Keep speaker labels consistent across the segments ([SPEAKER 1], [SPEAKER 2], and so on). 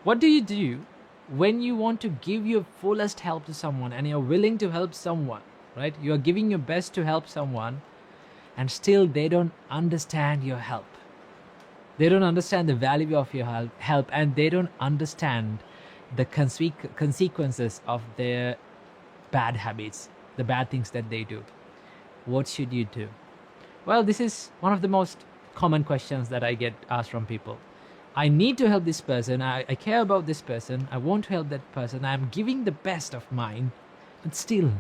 [SPEAKER 1] What do you do when you want to give your fullest help to someone and you're willing to help someone, right? You're giving your best to help someone and still they don't understand your help. They don't understand the value of your help, and they don't understand the consequences of their bad habits, the bad things that they do. What should you do? Well, this is one of the most common questions that I get asked from people. I need to help this person. I care about this person. I want to help that person. I'm giving the best of mine, but still,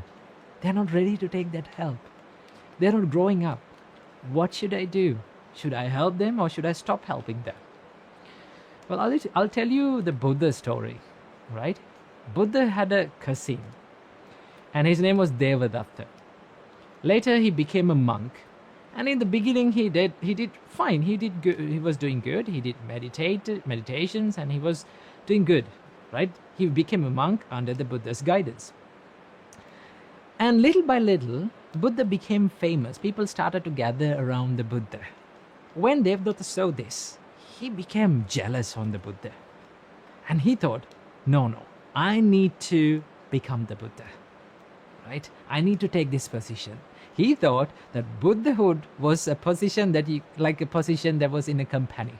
[SPEAKER 1] they're not ready to take that help. They're not growing up. What should I do? Should I help them or should I stop helping them? Well, I'll tell you the Buddha story, right? Buddha had a cousin, and his name was Devadatta. Later, he became a monk, and in the beginning, he did fine. He did good. He was doing good. He did meditations, and he was doing good, right? He became a monk under the Buddha's guidance. And little by little, Buddha became famous. People started to gather around the Buddha. When Devadatta saw this, he became jealous on the Buddha. And he thought, no, I need to become the Buddha, right? I need to take this position. He thought that Buddhahood was a position like a position that was in a company,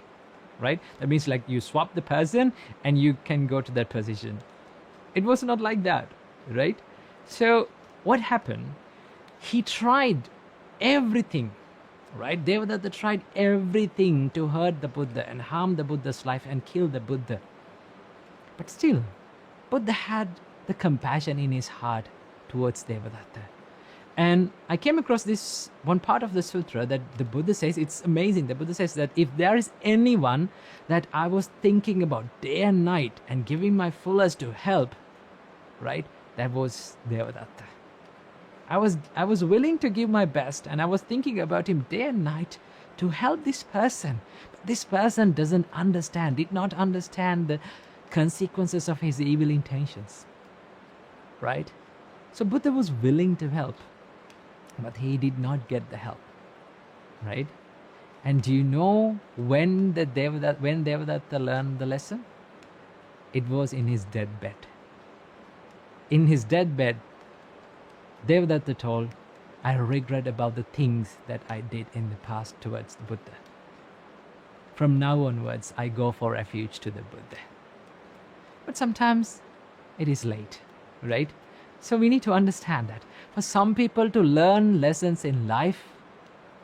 [SPEAKER 1] right? That means like you swap the person and you can go to that position. It was not like that, right? So what happened? He tried everything, right? Devadatta tried everything to hurt the Buddha and harm the Buddha's life and kill the Buddha. But still, Buddha had the compassion in his heart towards Devadatta. And I came across this one part of the sutra that the Buddha says, it's amazing. The Buddha says that if there is anyone that I was thinking about day and night and giving my fullest to help, right, that was Devadatta. I was willing to give my best, and I was thinking about him day and night to help this person. But this person did not understand the consequences of his evil intentions, right? So Buddha was willing to help, but he did not get the help, right? And do you know when Devadatta learned the lesson? It was in his deathbed. In his deathbed, Devadatta told, I regret about the things that I did in the past towards the Buddha. From now onwards, I go for refuge to the Buddha. But sometimes it is late, right? So we need to understand that for some people to learn lessons in life,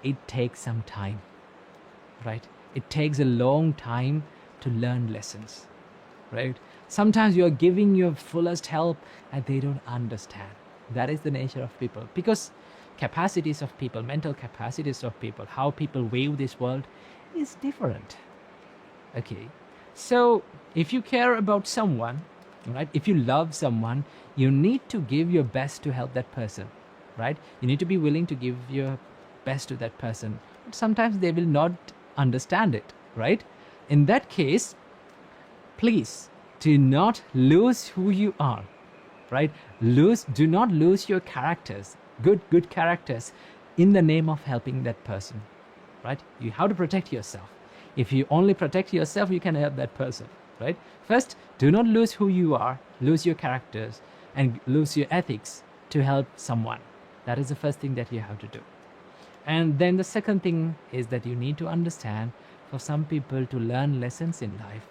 [SPEAKER 1] it takes some time, right? It takes a long time to learn lessons, right? Sometimes you are giving your fullest help and they don't understand. That is the nature of people, because capacities of people, mental capacities of people, how people view this world is different. Okay, so if you care about someone, right, if you love someone, you need to give your best to help that person, right? You need to be willing to give your best to that person. But sometimes they will not understand it, right? In that case, please do not lose who you are, right? Do not lose your characters, good characters, in the name of helping that person, right? You have to protect yourself. If you only protect yourself, you can help that person, right? First, do not lose who you are, lose your characters, and lose your ethics to help someone. That is the first thing that you have to do. And then the second thing is that you need to understand, for some people to learn lessons in life,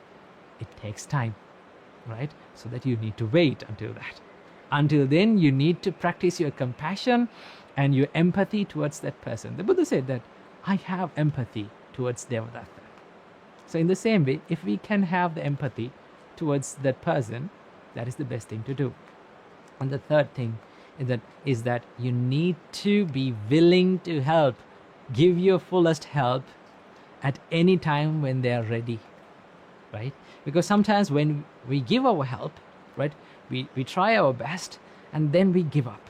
[SPEAKER 1] it takes time, right? So that you need to wait until that. Until then, you need to practice your compassion and your empathy towards that person. The Buddha said that I have empathy towards Devadatta. So in the same way, if we can have the empathy towards that person, that is the best thing to do. And the third thing is that you need to be willing to help, give your fullest help at any time when they are ready, right? Because sometimes when we give our help, right, we try our best and then we give up.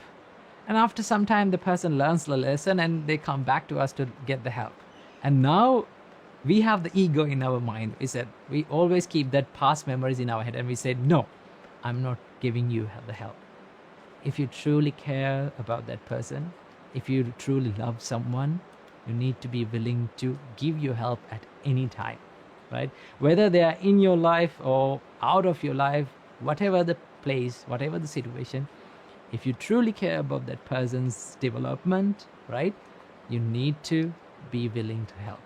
[SPEAKER 1] And after some time, the person learns the lesson and they come back to us to get the help. And now we have the ego in our mind. We always keep that past memories in our head and we say, no, I'm not giving you the help. If you truly care about that person, if you truly love someone, you need to be willing to give your help at any time. right? Whether they are in your life or out of your life, whatever the place, whatever the situation, if you truly care about that person's development, right, you need to be willing to help.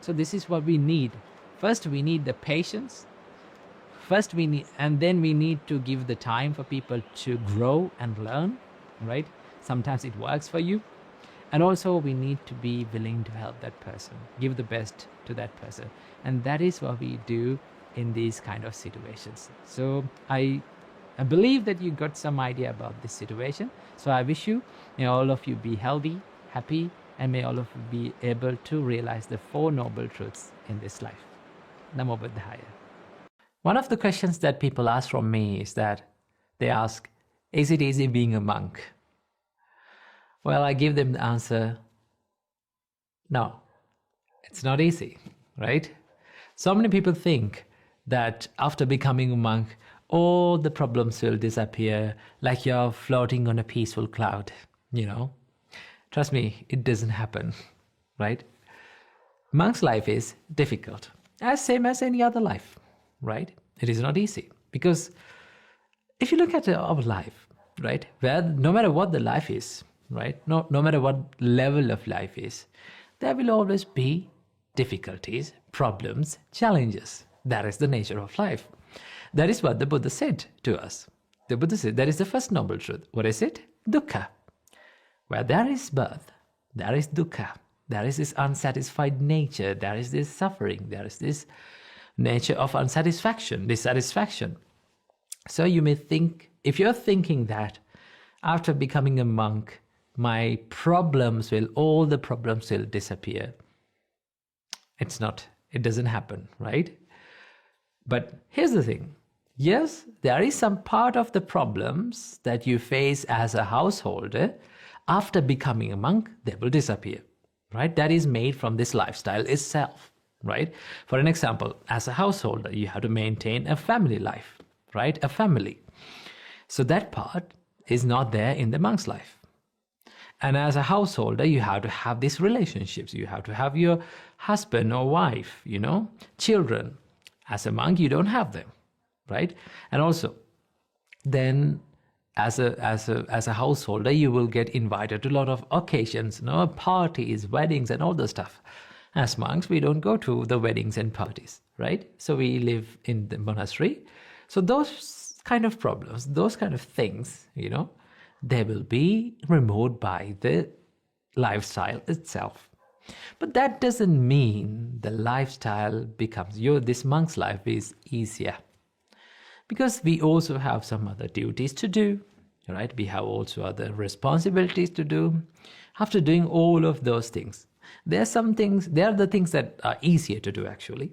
[SPEAKER 1] So this is what we need. First, we need the patience. First, we need, and then we need to give the time for people to grow and learn, right? Sometimes it works for you. And also, we need to be willing to help that person, give the best to that person. And that is what we do in these kind of situations. So I believe that you got some idea about this situation. So I wish you, may all of you be healthy, happy, and may all of you be able to realize the 4 noble truths in this life. Namo Buddhaya. One of the questions that people ask from me is that they ask, is it easy being a monk? Well, I give them the answer, no, it's not easy, right? So many people think that after becoming a monk, all the problems will disappear like you're floating on a peaceful cloud, Trust me, it doesn't happen, right? Monk's life is difficult, as same as any other life, right? It is not easy because if you look at our life, right, where no matter what the life is, right, no matter what level of life is, there will always be difficulties, problems, challenges. That is the nature of life. That is what the Buddha said to us. The Buddha said that is the first noble truth. What is it? Dukkha. Where there is birth, there is dukkha. There is this unsatisfied nature. There is this suffering. There is this nature of unsatisfaction, dissatisfaction. So you may think, if you're thinking that after becoming a monk, all the problems will disappear. It's not, it doesn't happen, right? But here's the thing. Yes, there is some part of the problems that you face as a householder. After becoming a monk, they will disappear, right? That is made from this lifestyle itself, right? For an example, as a householder, you have to maintain a family life, right? A family. So that part is not there in the monk's life. And as a householder, you have to have these relationships. You have to have your husband or wife, children. As a monk, you don't have them, right? And also, then as a householder, you will get invited to a lot of occasions, parties, weddings, and all the stuff. As monks, we don't go to the weddings and parties, right? So we live in the monastery. So those kind of problems, those kind of things, they will be removed by the lifestyle itself. But that doesn't mean the lifestyle becomes this monk's life is easier. Because we also have some other duties to do, right? We have also other responsibilities to do. After doing all of those things, there are the things that are easier to do actually.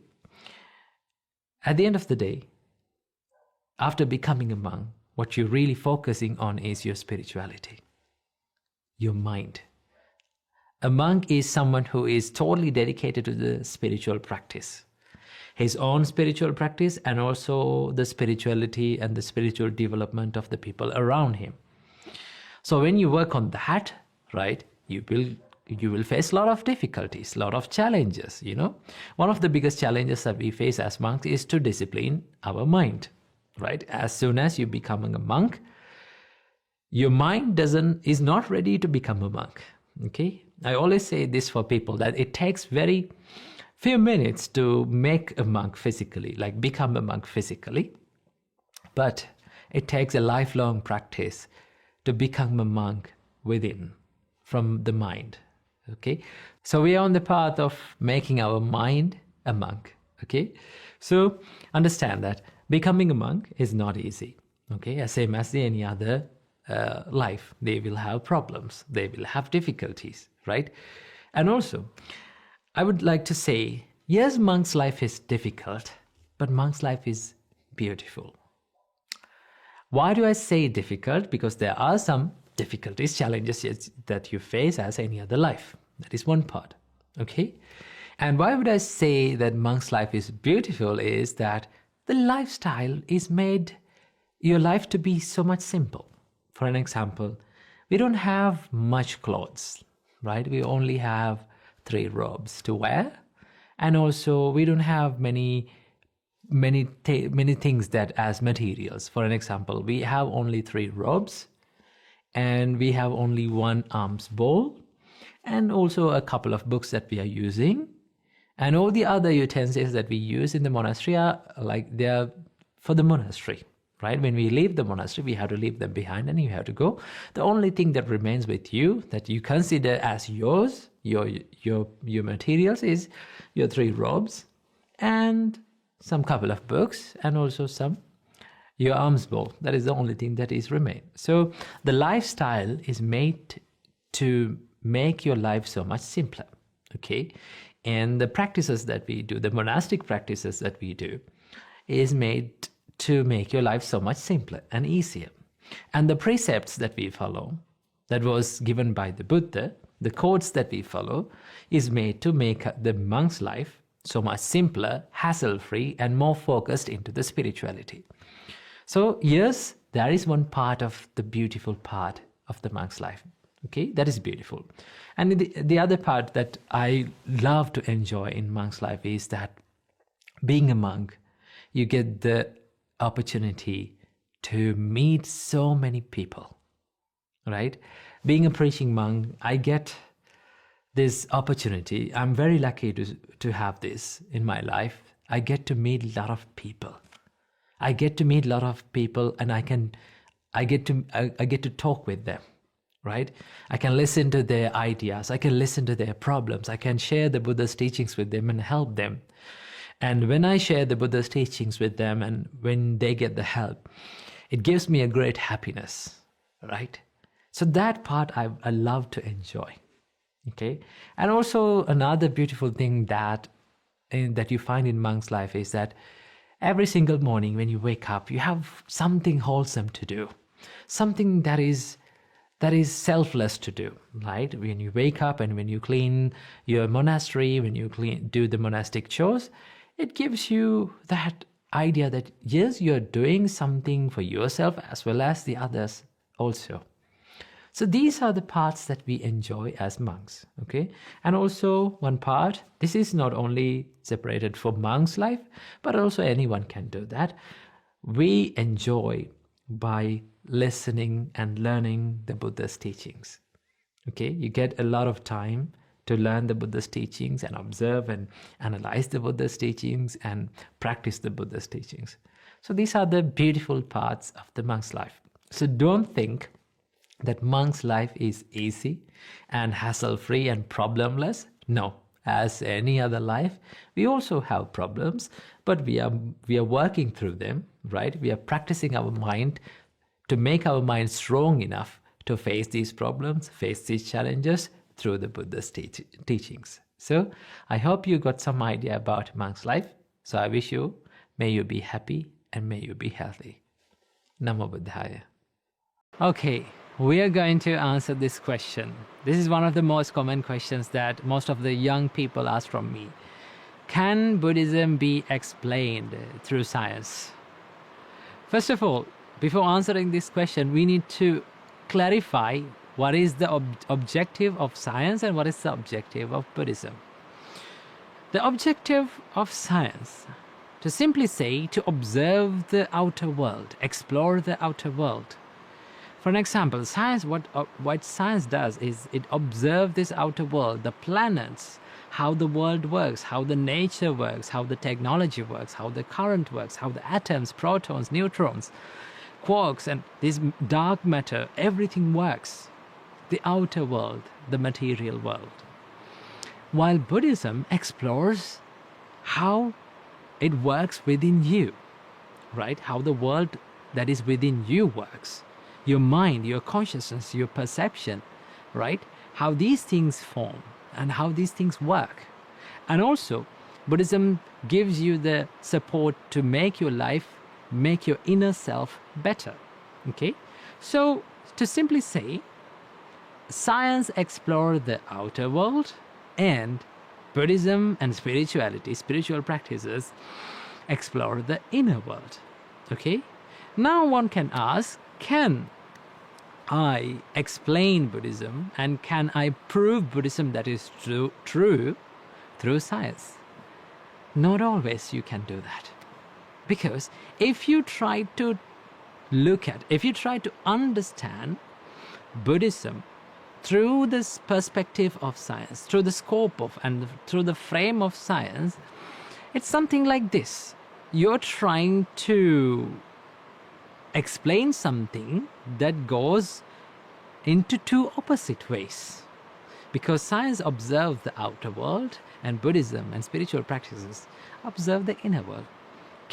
[SPEAKER 1] At the end of the day, after becoming a monk, what you're really focusing on is your spirituality, your mind. A monk is someone who is totally dedicated to the spiritual practice, his own spiritual practice, and also the spirituality and the spiritual development of the people around him. So when you work on that, right, you will face a lot of difficulties, a lot of challenges, One of the biggest challenges that we face as monks is to discipline our mind, right? As soon as you become a monk, your mind is not ready to become a monk, okay? I always say this for people, that it takes very few minutes to make a monk physically, like become a monk physically. But it takes a lifelong practice to become a monk within, from the mind, okay? So we are on the path of making our mind a monk, okay? So understand that becoming a monk is not easy, okay? Same as any other life. They will have problems. They will have difficulties, right? And also, I would like to say, yes, monk's life is difficult, but monk's life is beautiful. Why do I say difficult? Because there are some difficulties, challenges that you face as any other life. That is one part, okay? And why would I say that monk's life is beautiful is that the lifestyle is made your life to be so much simple. For an example, we don't have much clothes, right? We only have 3 robes to wear, And also, we don't have many things that as materials. For an example, we have only 3 robes, and we have only 1 alms bowl, and also a couple of books that we are using. And all the other utensils that we use in the monastery are like they are for the monastery, right? When we leave the monastery, we have to leave them behind and you have to go. The only thing that remains with you that you consider as yours, your materials, is your 3 robes and some couple of books, and also your alms bowl. That is the only thing that is remain. So the lifestyle is made to make your life so much simpler, okay? And the practices that we do, the monastic practices that we do, is made to make your life so much simpler and easier. And the precepts that we follow, that was given by the Buddha, the codes that we follow, is made to make the monk's life so much simpler, hassle-free, and more focused into the spirituality. So yes, there is one part of the beautiful part of the monk's life. Okay, that is beautiful. And the other part that I love to enjoy in monk's life is that being a monk, you get the opportunity to meet so many people, right? Being a preaching monk, I get this opportunity. I'm very lucky to have this in my life. I get to meet a lot of people. I get to meet a lot of people, and I get to talk with them, right? I can listen to their ideas. I can listen to their problems. I can share the Buddha's teachings with them and help them. And when I share the Buddha's teachings with them and when they get the help, it gives me a great happiness, right? So that part I love to enjoy, okay? And also another beautiful thing that you find in monk's life is that every single morning when you wake up, you have something wholesome to do, something that is selfless to do, right? When you wake up and when you clean your monastery, when you do the monastic chores, it gives you that idea that yes, you're doing something for yourself as well as the others also. So these are the parts that we enjoy as monks, okay? And also one part, this is not only separated for monks' life, but also anyone can do that. We enjoy by listening and learning the Buddha's teachings, okay? You get a lot of time to learn the Buddha's teachings and observe and analyze the Buddha's teachings and practice the Buddha's teachings. So these are the beautiful parts of the monk's life. So don't think that monk's life is easy and hassle-free and problemless. No, as any other life, we also have problems, but we are working through them, right? We are practicing our mind to make our mind strong enough to face these problems, face these challenges through the Buddha's teachings. So I hope you got some idea about monk's life. So I wish you, may you be happy and may you be healthy. Namo Buddhaya. Okay, we are going to answer this question. This is one of the most common questions that most of the young people ask from me. Can Buddhism be explained through science? First of all, before answering this question, we need to clarify what is the objective of science and what is the objective of Buddhism. The objective of science, to simply say, to observe the outer world, explore the outer world. For an example, science, what science does is it observes this outer world, the planets, how the world works, how the nature works, how the technology works, how the current works, how the atoms, protons, neutrons, quarks, and this dark matter, everything works. The outer world, the material world. While Buddhism explores how it works within you, right? How the world that is within you works. Your mind, your consciousness, your perception, right? How these things form and how these things work. And also, Buddhism gives you the support to make your life, make your inner self better, okay? So, to simply say, science explores the outer world, and Buddhism and spirituality, spiritual practices, explore the inner world, okay? Now one can ask, can I explain Buddhism and can I prove Buddhism that is true through science? Not always you can do that. Because if you try to understand Buddhism through this perspective of science, through the scope of and through the frame of science, it's something like this. You're trying to explain something that goes into two opposite ways. Because science observes the outer world and Buddhism and spiritual practices observe the inner world.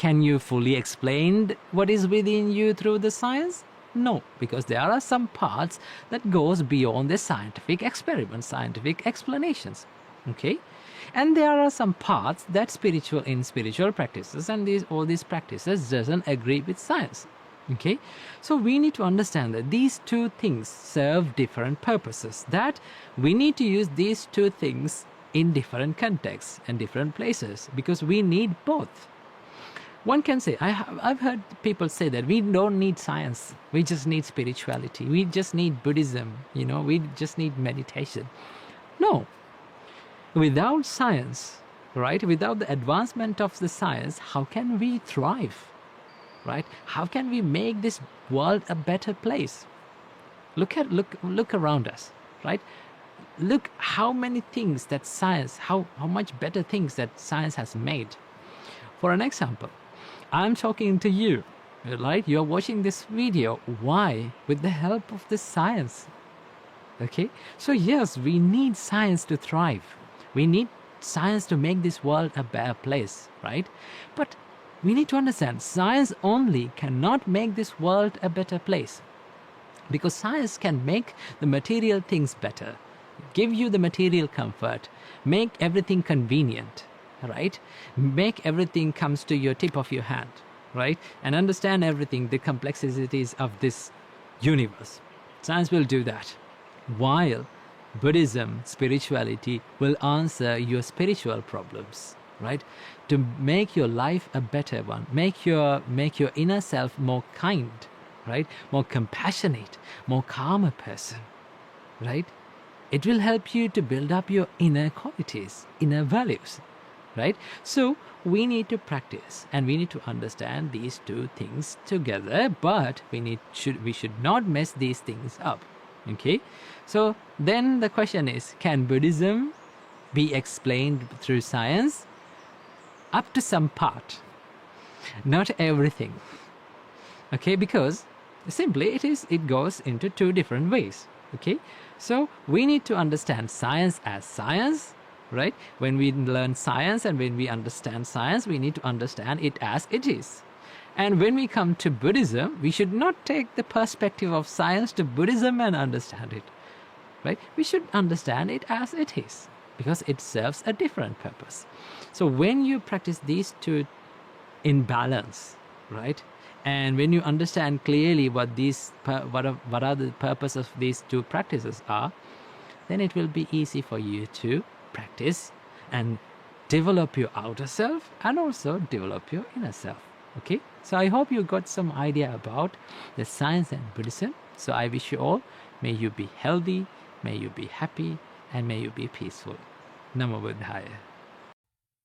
[SPEAKER 1] Can you fully explain what is within you through the science? No, because there are some parts that goes beyond the scientific experiments, scientific explanations. Okay? And there are some parts that spiritual practices and all these practices doesn't agree with science. Okay? So we need to understand that these two things serve different purposes, that we need to use these two things in different contexts and different places, because we need both. One can say, I've heard people say that we don't need science, we just need spirituality, we just need Buddhism, we just need meditation. No. Without science, right, without the advancement of the science, how can we thrive? Right? How can we make this world a better place? Look around us, right? Look how many things that science, how much better things that science has made. For an example, I'm talking to you, right? You're watching this video. Why? With the help of the science. Okay? So yes, we need science to thrive. We need science to make this world a better place, right? But we need to understand, science only cannot make this world a better place. Because science can make the material things better, give you the material comfort, make everything convenient, right? Make everything comes to your tip of your hand, right? And understand everything, the complexities of this universe. Science will do that. While Buddhism, spirituality will answer your spiritual problems, right? To make your life a better one, make your inner self more kind, right? More compassionate, more calmer person, right? It will help you to build up your inner qualities, inner values, right? So we need to practice and we need to understand these two things together, but we should not mess these things up. Okay? So then the question is, can Buddhism be explained through science? Up to some part, not everything. Okay, because simply it goes into two different ways. Okay, so we need to understand science as science, right? When we learn science and when we understand science, we need to understand it as it is. And when we come to Buddhism, we should not take the perspective of science to Buddhism and understand it, right? We should understand it as it is, because it serves a different purpose. So when you practice these two in balance, right, and when you understand clearly what are the purpose of these two practices are, then it will be easy for you to practice and develop your outer self and also develop your inner self. Okay, so I hope you got some idea about the science and Buddhism. So I wish you all, may you be healthy, may you be happy, and may you be peaceful. Namo Buddhaya.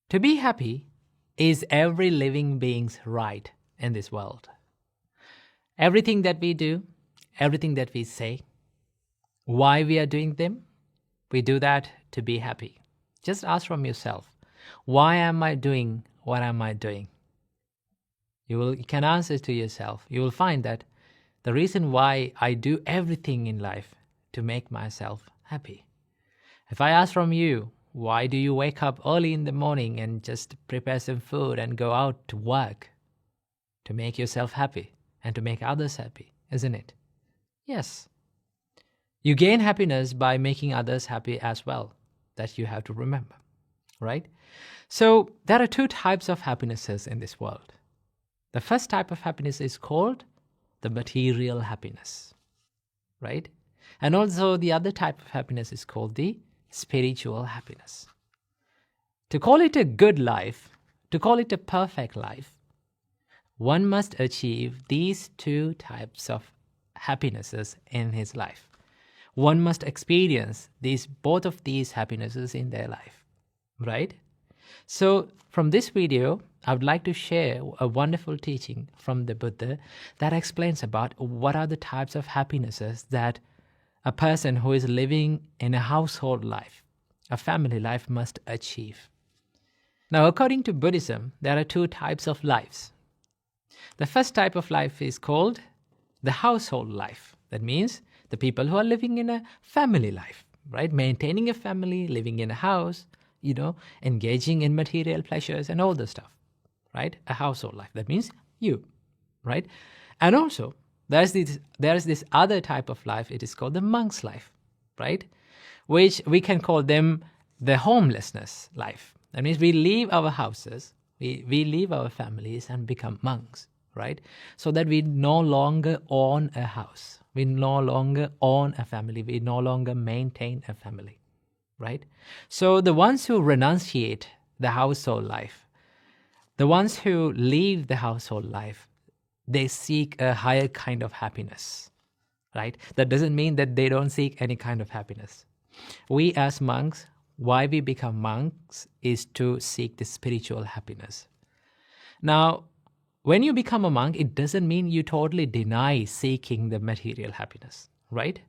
[SPEAKER 1] To be happy is every living being's right in this world. Everything that we do, everything that we say, why we are doing them, we do that to be happy. Just ask from yourself, why am I doing what am I doing? You can answer to yourself. You will find that the reason why I do everything in life to make myself happy. If I ask from you, why do you wake up early in the morning and just prepare some food and go out to work? To make yourself happy and to make others happy, isn't it? Yes. You gain happiness by making others happy as well. That you have to remember, right? So there are two types of happinesses in this world. The first type of happiness is called the material happiness, right? And also the other type of happiness is called the spiritual happiness. To call it a good life, to call it a perfect life, one must achieve these two types of happinesses in his life. One must experience both of these happinesses in their life, right? So from this video, I would like to share a wonderful teaching from the Buddha that explains about what are the types of happinesses that a person who is living in a household life, a family life, must achieve. Now, according to Buddhism, there are two types of lives. The first type of life is called the household life. That means the people who are living in a family life, right? Maintaining a family, living in a house, engaging in material pleasures and all the stuff, right? A household life. That means you, right? And also, there's this other type of life. It is called the monk's life, right? Which we can call them the homelessness life. That means we leave our houses, we leave our families and become monks, right? So that we no longer own a house. We no longer own a family. We no longer maintain a family, right? So the ones who renunciate the household life, the ones who leave the household life, they seek a higher kind of happiness, right? That doesn't mean that they don't seek any kind of happiness. We as monks, why we become monks is to seek the spiritual happiness. Now, when you become a monk, it doesn't mean you totally deny seeking the material happiness, right?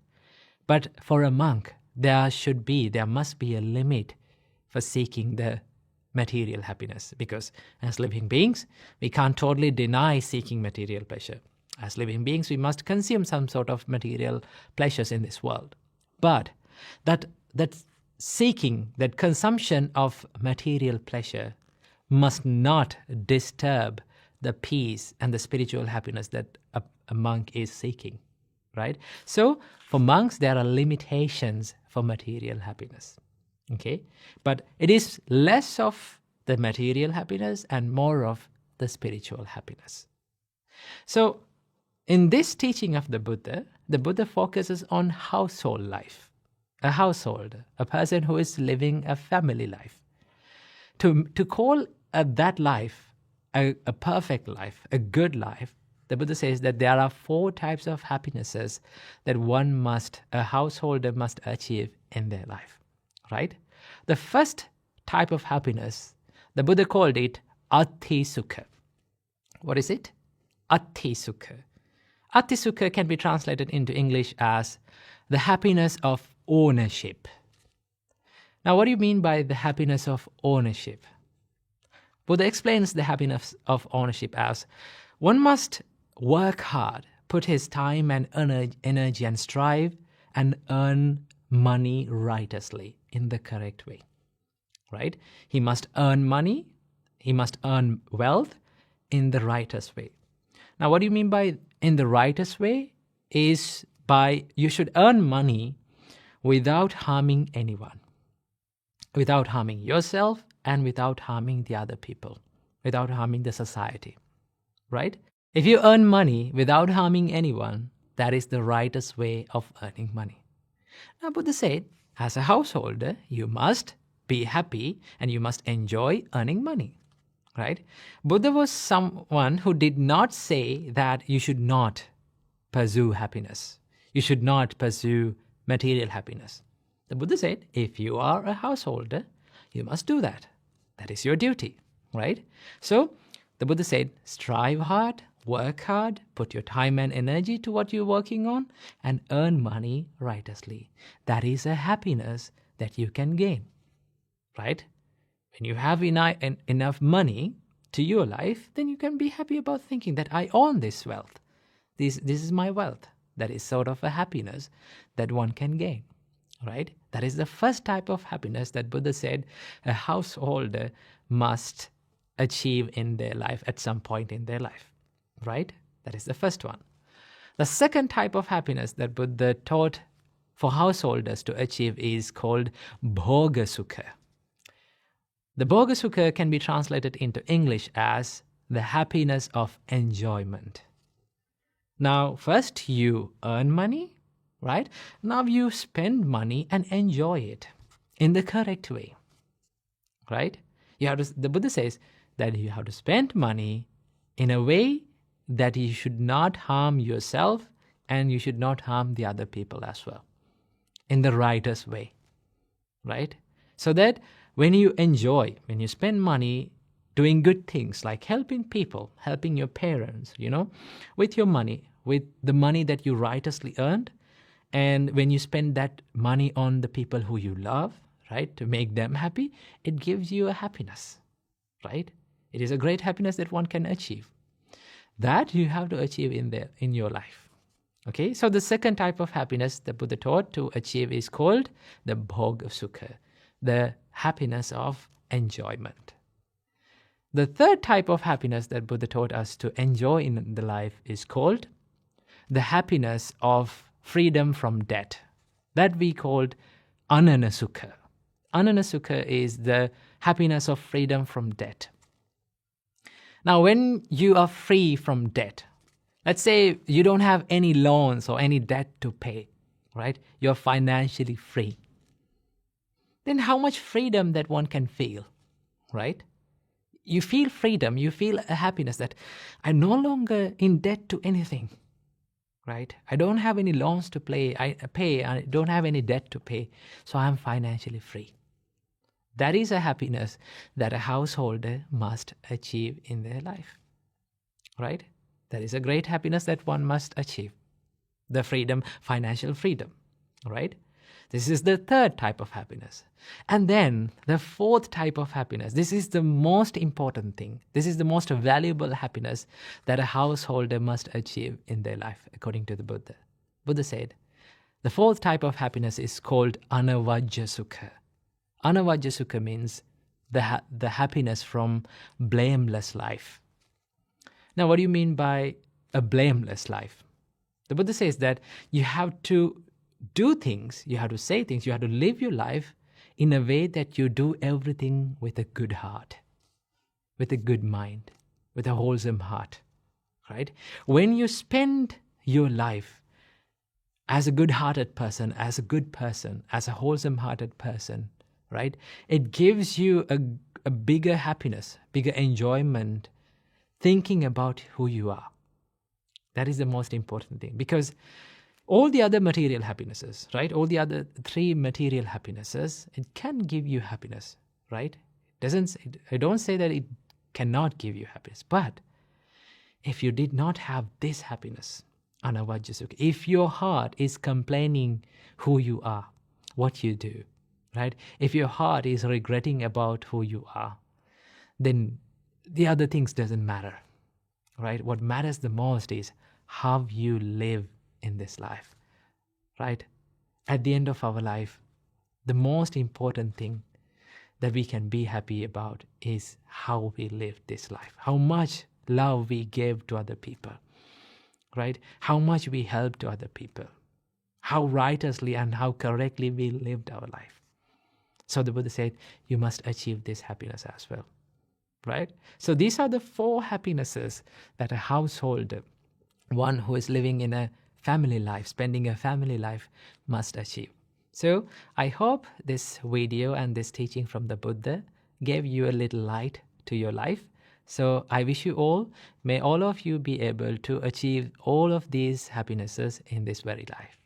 [SPEAKER 1] But for a monk, there must be a limit for seeking the material happiness, because as living beings, we can't totally deny seeking material pleasure. As living beings, we must consume some sort of material pleasures in this world. But that seeking, that consumption of material pleasure must not disturb the peace and the spiritual happiness that a monk is seeking, right? So for monks, there are limitations for material happiness, okay? But it is less of the material happiness and more of the spiritual happiness. So in this teaching of the Buddha focuses on household life, a householder, a person who is living a family life. To call that life a perfect life, a good life, the Buddha says that there are 4 types of happinesses that a householder must achieve in their life, right? The first type of happiness, the Buddha called it ati sukha. What is it? Ati sukha. Ati sukha can be translated into English as the happiness of ownership. Now, what do you mean by the happiness of ownership? Buddha explains the happiness of ownership as one must work hard, put his time and energy and strive and earn money righteously in the correct way, right? He must earn money, he must earn wealth in the righteous way. Now, what do you mean by in the righteous way? Is by you should earn money without harming anyone, without harming yourself and without harming the other people, without harming the society, right? If you earn money without harming anyone, that is the righteous way of earning money. Now, Buddha said, as a householder, you must be happy and you must enjoy earning money, right? Buddha was someone who did not say that you should not pursue happiness. You should not pursue material happiness. The Buddha said, if you are a householder, you must do that. That is your duty, right? So the Buddha said, strive hard, work hard, put your time and energy to what you're working on, and earn money righteously. That is a happiness that you can gain, right? When you have enough money to your life, then you can be happy about thinking that I own this wealth. This is my wealth. That is sort of a happiness that one can gain, right? That is the first type of happiness that Buddha said a householder must achieve in their life at some point in their life, right? That is the first one. The second type of happiness that Buddha taught for householders to achieve is called bhoga sukha. The bhoga sukha can be translated into English as the happiness of enjoyment. Now, first you earn money, right? Now you spend money and enjoy it in the correct way, right? The Buddha says that you have to spend money in a way that you should not harm yourself and you should not harm the other people as well, in the righteous way, right? So that When you enjoy, when you spend money doing good things like helping people, helping your parents, with your money, with the money that you righteously earned, and when you spend that money on the people who you love, right, to make them happy, it gives you a happiness, right? It is a great happiness that one can achieve. That you have to achieve in your life. Okay, so the second type of happiness the Buddha taught to achieve is called the bhoga sukha, the happiness of enjoyment. The third type of happiness that Buddha taught us to enjoy in the life is called the happiness of freedom from debt. That we called unnoticed. Unnoticed is the happiness of freedom from debt. Now, when you are free from debt, let's say you don't have any loans or any debt to pay, right? You're financially free. Then how much freedom that one can feel, right? You feel freedom, you feel a happiness that I'm no longer in debt to anything, right? I don't have any loans to pay, I don't have any debt to pay, so I'm financially free. That is a happiness that a householder must achieve in their life, right? That is a great happiness that one must achieve. The freedom, financial freedom, right? This is the third type of happiness. And then the fourth type of happiness, this is the most important thing. This is the most valuable happiness that a householder must achieve in their life, according to the Buddha. Buddha said, the fourth type of happiness is called anavajja sukha. Anavajja sukha means the happiness from blameless life. Now, what do you mean by a blameless life? The Buddha says that you have to do things, you have to say things, you have to live your life in a way that you do everything with a good heart, with a good mind, with a wholesome heart, right? When you spend your life as a good-hearted person, as a good person, as a wholesome-hearted person, right? It gives you a bigger happiness, bigger enjoyment, thinking about who you are. That is the most important thing, because all the other material happinesses, right? All the other three material happinesses, it can give you happiness, right? I don't say that it cannot give you happiness, but if you did not have this happiness, anavajja sukha, if your heart is complaining who you are, what you do, right? If your heart is regretting about who you are, then the other things doesn't matter, right? What matters the most is how you live in this life, right? At the end of our life, the most important thing that we can be happy about is how we live this life, how much love we give to other people, right? How much we help to other people, how righteously and how correctly we lived our life. So the Buddha said, you must achieve this happiness as well, right? So these are the four happinesses that a householder, one who is living in a family life, spending a family life, must achieve. So I hope this video and this teaching from the Buddha gave you a little light to your life. So I wish you all, may all of you be able to achieve all of these happinesses in this very life.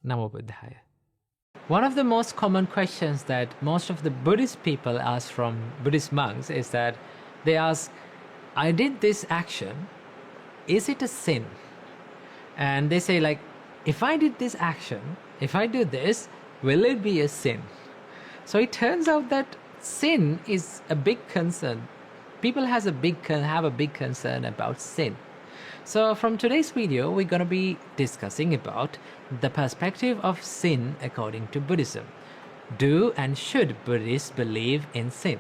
[SPEAKER 1] Namo Buddhaya. One of the most common questions that most of the Buddhist people ask from Buddhist monks is that they ask, I did this action, is it a sin? And they say, like, if I did this action, if I do this, will it be a sin? So it turns out that sin is a big concern. People have a big concern about sin. So from today's video, we're going to be discussing about the perspective of sin according to Buddhism. Do and should Buddhists believe in sin?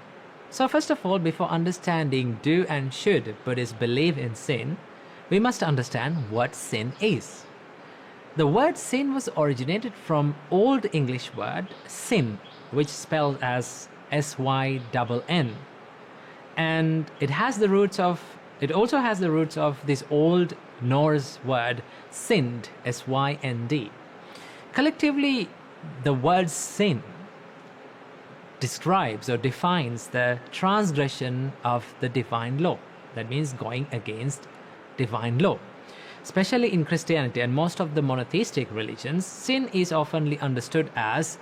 [SPEAKER 1] So first of all, before understanding do and should Buddhists believe in sin, we must understand what sin is. The word sin was originated from Old English word sin, which spelled as S-Y-N-N. And it also has the roots of this Old Norse word sind, S-Y-N-D. Collectively, the word sin describes or defines the transgression of the divine law. That means going against divine law. Especially in Christianity and most of the monotheistic religions, sin is often understood as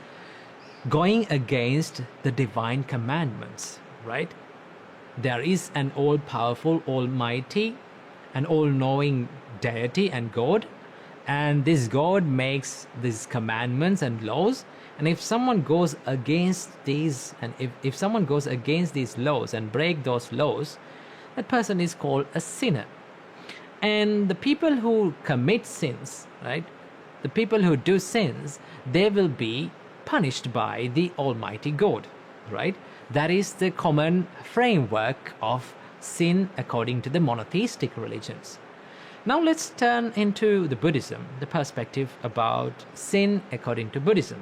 [SPEAKER 1] going against the divine commandments, right? There is an all-powerful, almighty, and all-knowing deity and God, and this God makes these commandments and laws, and if someone goes against these, and if someone goes against these laws and break those laws, that person is called a sinner. And the people who commit sins, right, the people who do sins, they will be punished by the Almighty God, right? That is the common framework of sin according to the monotheistic religions. Now let's turn into the Buddhism, the perspective about sin according to Buddhism.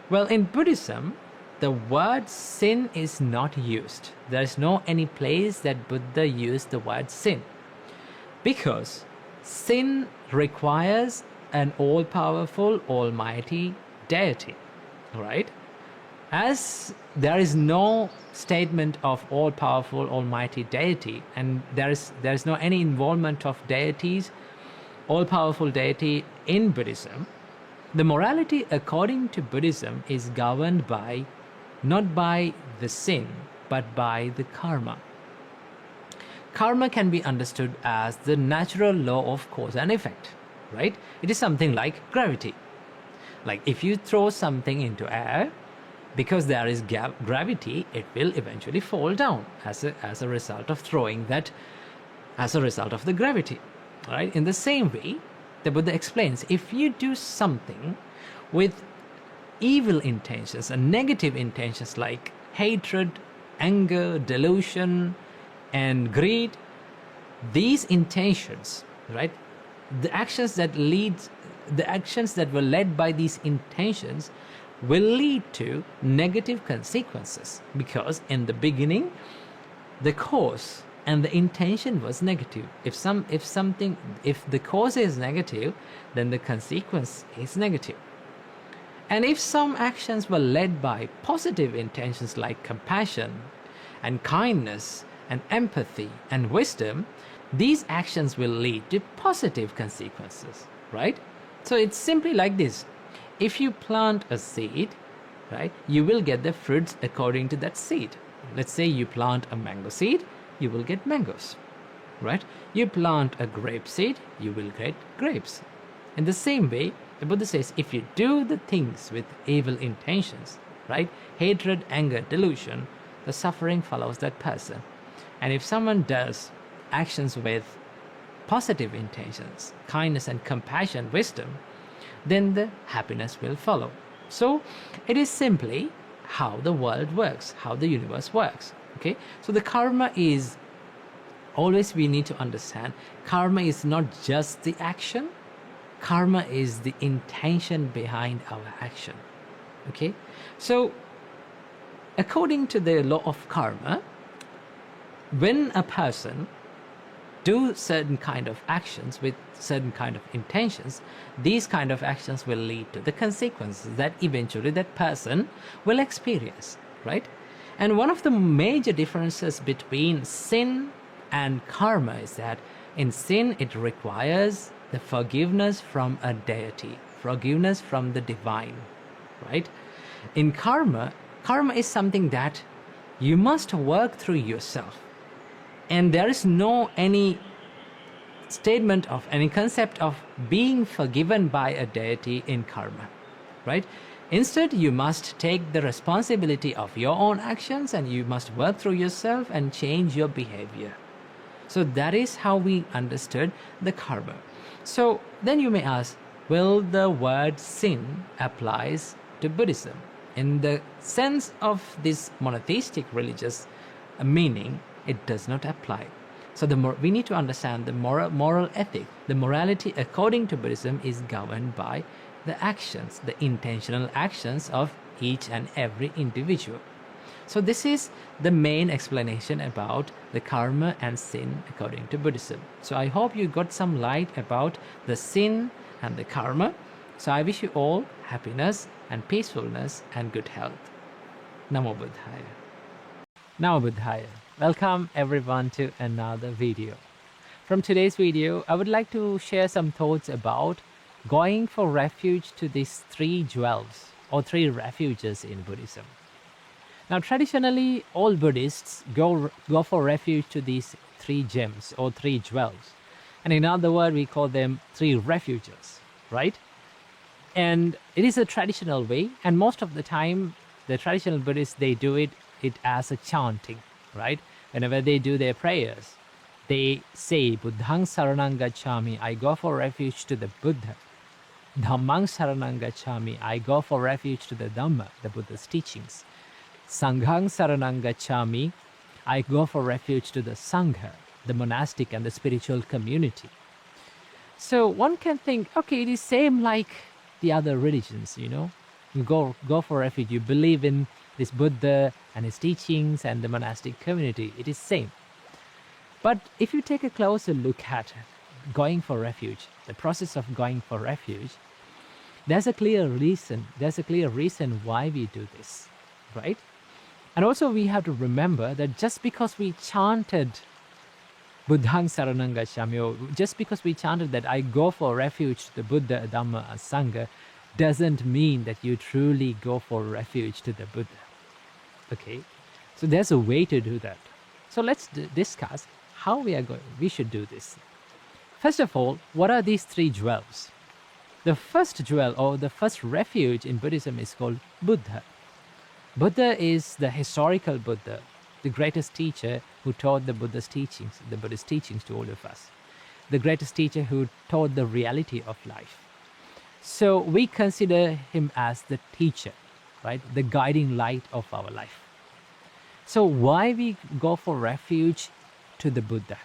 [SPEAKER 1] Well, in Buddhism, the word sin is not used. There is no any place that Buddha used the word sin, because sin requires an all-powerful, almighty deity, right? As there is no statement of all-powerful, almighty deity, and there is no any involvement of deities, all-powerful deity in Buddhism, the morality according to Buddhism is governed by not by the sin, but by the karma. Karma can be understood as the natural law of cause and effect, right? It is something like gravity. Like if you throw something into air, because there is gravity, it will eventually fall down as a result of throwing that, as a result of the gravity, right? In the same way, the Buddha explains, if you do something with evil intentions and negative intentions like hatred, anger, delusion, and greed, these intentions, right, the actions that were led by these intentions will lead to negative consequences, because in the beginning the cause and the intention was negative. If the cause is negative, then the consequence is negative. And if some actions were led by positive intentions like compassion and kindness and empathy and wisdom, these actions will lead to positive consequences, right? So it's simply like this. If you plant a seed, right, you will get the fruits according to that seed. Let's say you plant a mango seed, you will get mangoes, right? You plant a grape seed, you will get grapes. In the same way, the Buddha says, if you do the things with evil intentions, right, hatred, anger, delusion, the suffering follows that person. And if someone does actions with positive intentions, kindness and compassion, wisdom, then the happiness will follow. So it is simply how the world works, how the universe works. Okay, so the karma is always, we need to understand, karma is not just the action, karma is the intention behind our action. Okay, so according to the law of karma, when a person do certain kind of actions with certain kind of intentions, these kind of actions will lead to the consequences that eventually that person will experience, right? And one of the major differences between sin and karma is that in sin it requires the forgiveness from a deity, forgiveness from the divine, right? In karma, karma is something that you must work through yourself. And there is no any statement of any concept of being forgiven by a deity in karma, right? Instead, you must take the responsibility of your own actions and you must work through yourself and change your behavior. So that is how we understood the karma. So then you may ask, will the word sin applies to Buddhism? In the sense of this monotheistic religious meaning, it does not apply. So we need to understand the moral ethic. The morality according to Buddhism is governed by the actions, the intentional actions of each and every individual. So this is the main explanation about the karma and sin according to Buddhism. So I hope you got some light about the sin and the karma. So I wish you all happiness and peacefulness and good health. Namo Buddhaya. Namo Buddhaya. Welcome everyone to another video. From today's video, I would like to share some thoughts about going for refuge to these 3 jewels. or 3 refuges in Buddhism. Now, traditionally, all Buddhists go for refuge to these 3 gems or 3 jewels. And in other words, we call them 3 refuges, right? And it is a traditional way. And most of the time, the traditional Buddhists, they do it as a chanting, right? Whenever they do their prayers, they say, Buddhang saranang gacchami, I go for refuge to the Buddha. Dhammang saranang gacchami, I go for refuge to the Dhamma, the Buddha's teachings. Sanghang saranang gacchami, I go for refuge to the Sangha, the monastic and the spiritual community. So one can think, okay, it is same like the other religions, you go for refuge, you believe in this Buddha and his teachings and the monastic community, it is same. But if you take a closer look at going for refuge, the process of going for refuge, there's a clear reason why we do this, right? And also we have to remember that just because we chanted Buddhang Saranang Gacchami, or just because we chanted that I go for refuge to the Buddha, Dhamma, and Sangha, doesn't mean that you truly go for refuge to the Buddha. Okay, so there's a way to do that. So let's discuss how we should do this. First of all, what are these 3 jewels? The first jewel or the first refuge in Buddhism is called Buddha. Buddha is the historical Buddha, the greatest teacher who taught the Buddhist teachings to all of us, the greatest teacher who taught the reality of life. So we consider him as the teacher, right? The guiding light of our life. So why we go for refuge to the Buddha?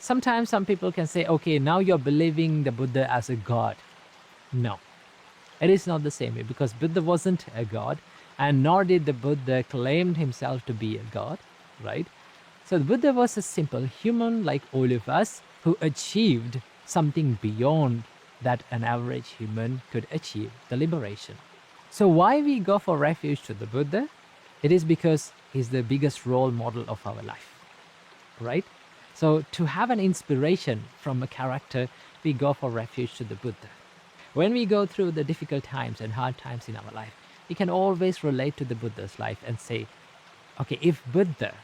[SPEAKER 1] Sometimes some people can say, okay, now you're believing the Buddha as a god. No, it is not the same way, because Buddha wasn't a god, and nor did the Buddha claim himself to be a god, right? So the Buddha was a simple human like all of us who achieved something beyond that an average human could achieve, the liberation. So why we go for refuge to the Buddha? It is because he's the biggest role model of our life, right? So to have an inspiration from a character, we go for refuge to the Buddha. When we go through the difficult times and hard times in our life, we can always relate to the Buddha's life and say, okay, if Buddha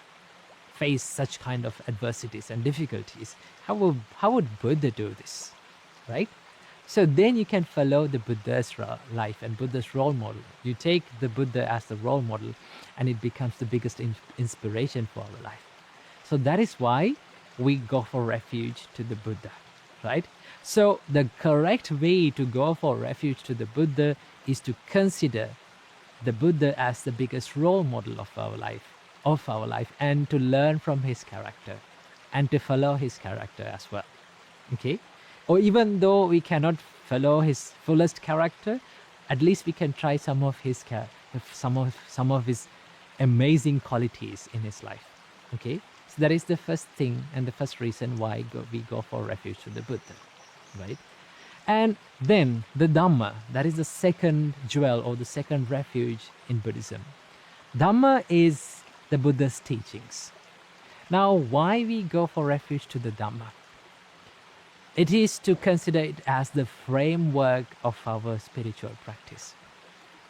[SPEAKER 1] faced such kind of adversities and difficulties, how would Buddha do this, right? So then you can follow the Buddha's life and Buddha's role model. You take the Buddha as the role model and it becomes the biggest inspiration for our life. So that is why we go for refuge to the Buddha, right? So the correct way to go for refuge to the Buddha is to consider the Buddha as the biggest role model of our life, and to learn from his character and to follow his character as well. Okay? Or even though we cannot follow his fullest character, at least we can try some of his amazing qualities in his life. Okay? So that is the first thing and the first reason why we go for refuge to the Buddha, right? And then the Dhamma, that is the second jewel or the second refuge in Buddhism. Dhamma is the Buddha's teachings. Now, why we go for refuge to the Dhamma? It is to consider it as the framework of our spiritual practice.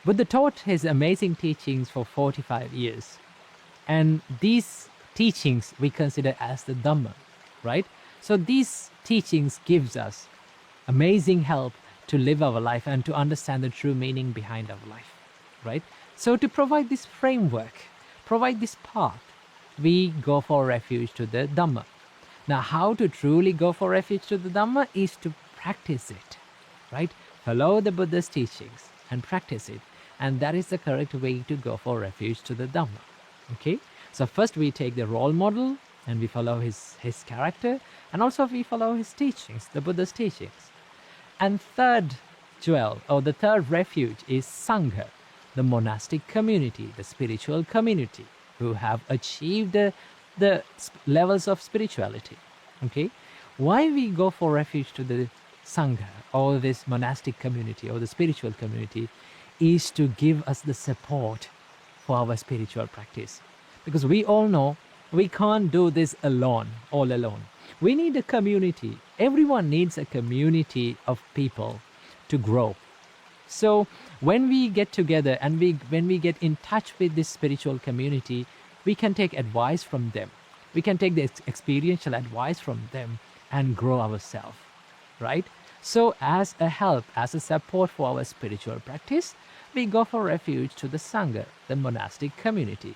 [SPEAKER 1] Buddha taught his amazing teachings for 45 years. And these teachings we consider as the Dhamma, right? So these teachings gives us amazing help to live our life and to understand the true meaning behind our life, right? So to provide this framework, provide this path, we go for refuge to the Dhamma. Now, how to truly go for refuge to the Dhamma is to practice it, right? Follow the Buddha's teachings and practice it. And that is the correct way to go for refuge to the Dhamma, okay? So first we take the role model and we follow his character, and also we follow his teachings, the Buddha's teachings. And third jewel or the third refuge is Sangha, the monastic community, the spiritual community who have achieved the levels of spirituality. Okay, why we go for refuge to the Sangha or this monastic community or the spiritual community is to give us the support for our spiritual practice. Because we all know we can't do this all alone. We need a community. Everyone needs a community of people to grow. So when we get together and when we get in touch with this spiritual community, we can take advice from them. We can take the experiential advice from them and grow ourselves, right? So as a help, as a support for our spiritual practice, we go for refuge to the Sangha, the monastic community.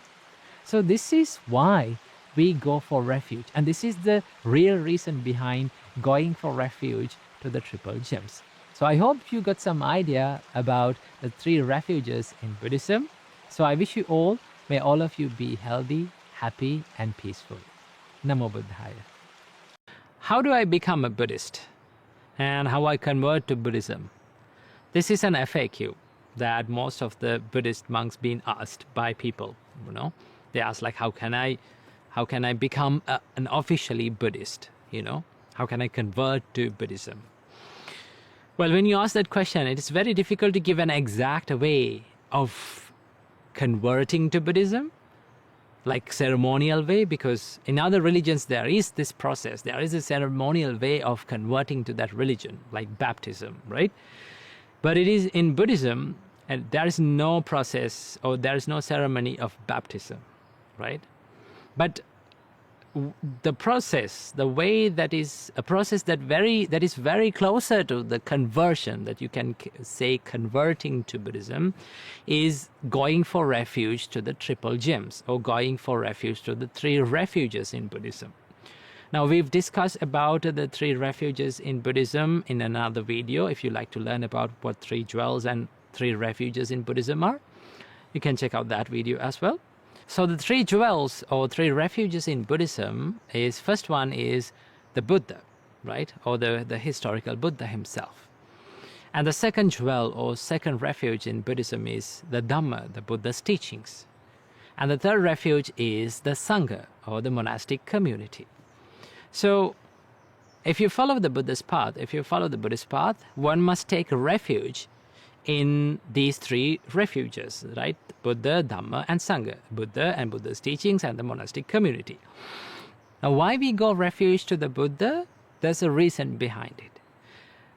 [SPEAKER 1] So this is why we go for refuge. And this is the real reason behind going for refuge to the Triple Gems. So I hope you got some idea about the 3 refuges in Buddhism. So I wish you all, may all of you be healthy, happy, and peaceful. Namo Buddhaya. How do I become a Buddhist? And how I convert to Buddhism? This is an FAQ that most of the Buddhist monks been asked by people. They ask like, how can I become an officially Buddhist? How can I convert to Buddhism? Well, when you ask that question, it is very difficult to give an exact way of converting to Buddhism, like ceremonial way, because in other religions there is this process, there is a ceremonial way of converting to that religion, like baptism, right? But it is in Buddhism, and there is no process or there is no ceremony of baptism, right? But the process, the way that is a process that is very closer to the conversion, that you can say converting to Buddhism, is going for refuge to the Triple Gems, or going for refuge to the 3 refuges in Buddhism. Now, we've discussed about the 3 refuges in Buddhism in another video. If you like to learn about what 3 jewels and 3 refuges in Buddhism are, you can check out that video as well. So the 3 jewels or 3 refuges in Buddhism is, first one is the Buddha, right? Or the historical Buddha himself. And the second jewel or second refuge in Buddhism is the Dhamma, the Buddha's teachings. And the third refuge is the Sangha, or the monastic community. So if you follow the Buddhist path, one must take refuge in these 3 refuges, right? Buddha, Dhamma, and Sangha. Buddha and Buddha's teachings and the monastic community. Now, why we go refuge to the Buddha? There's a reason behind it.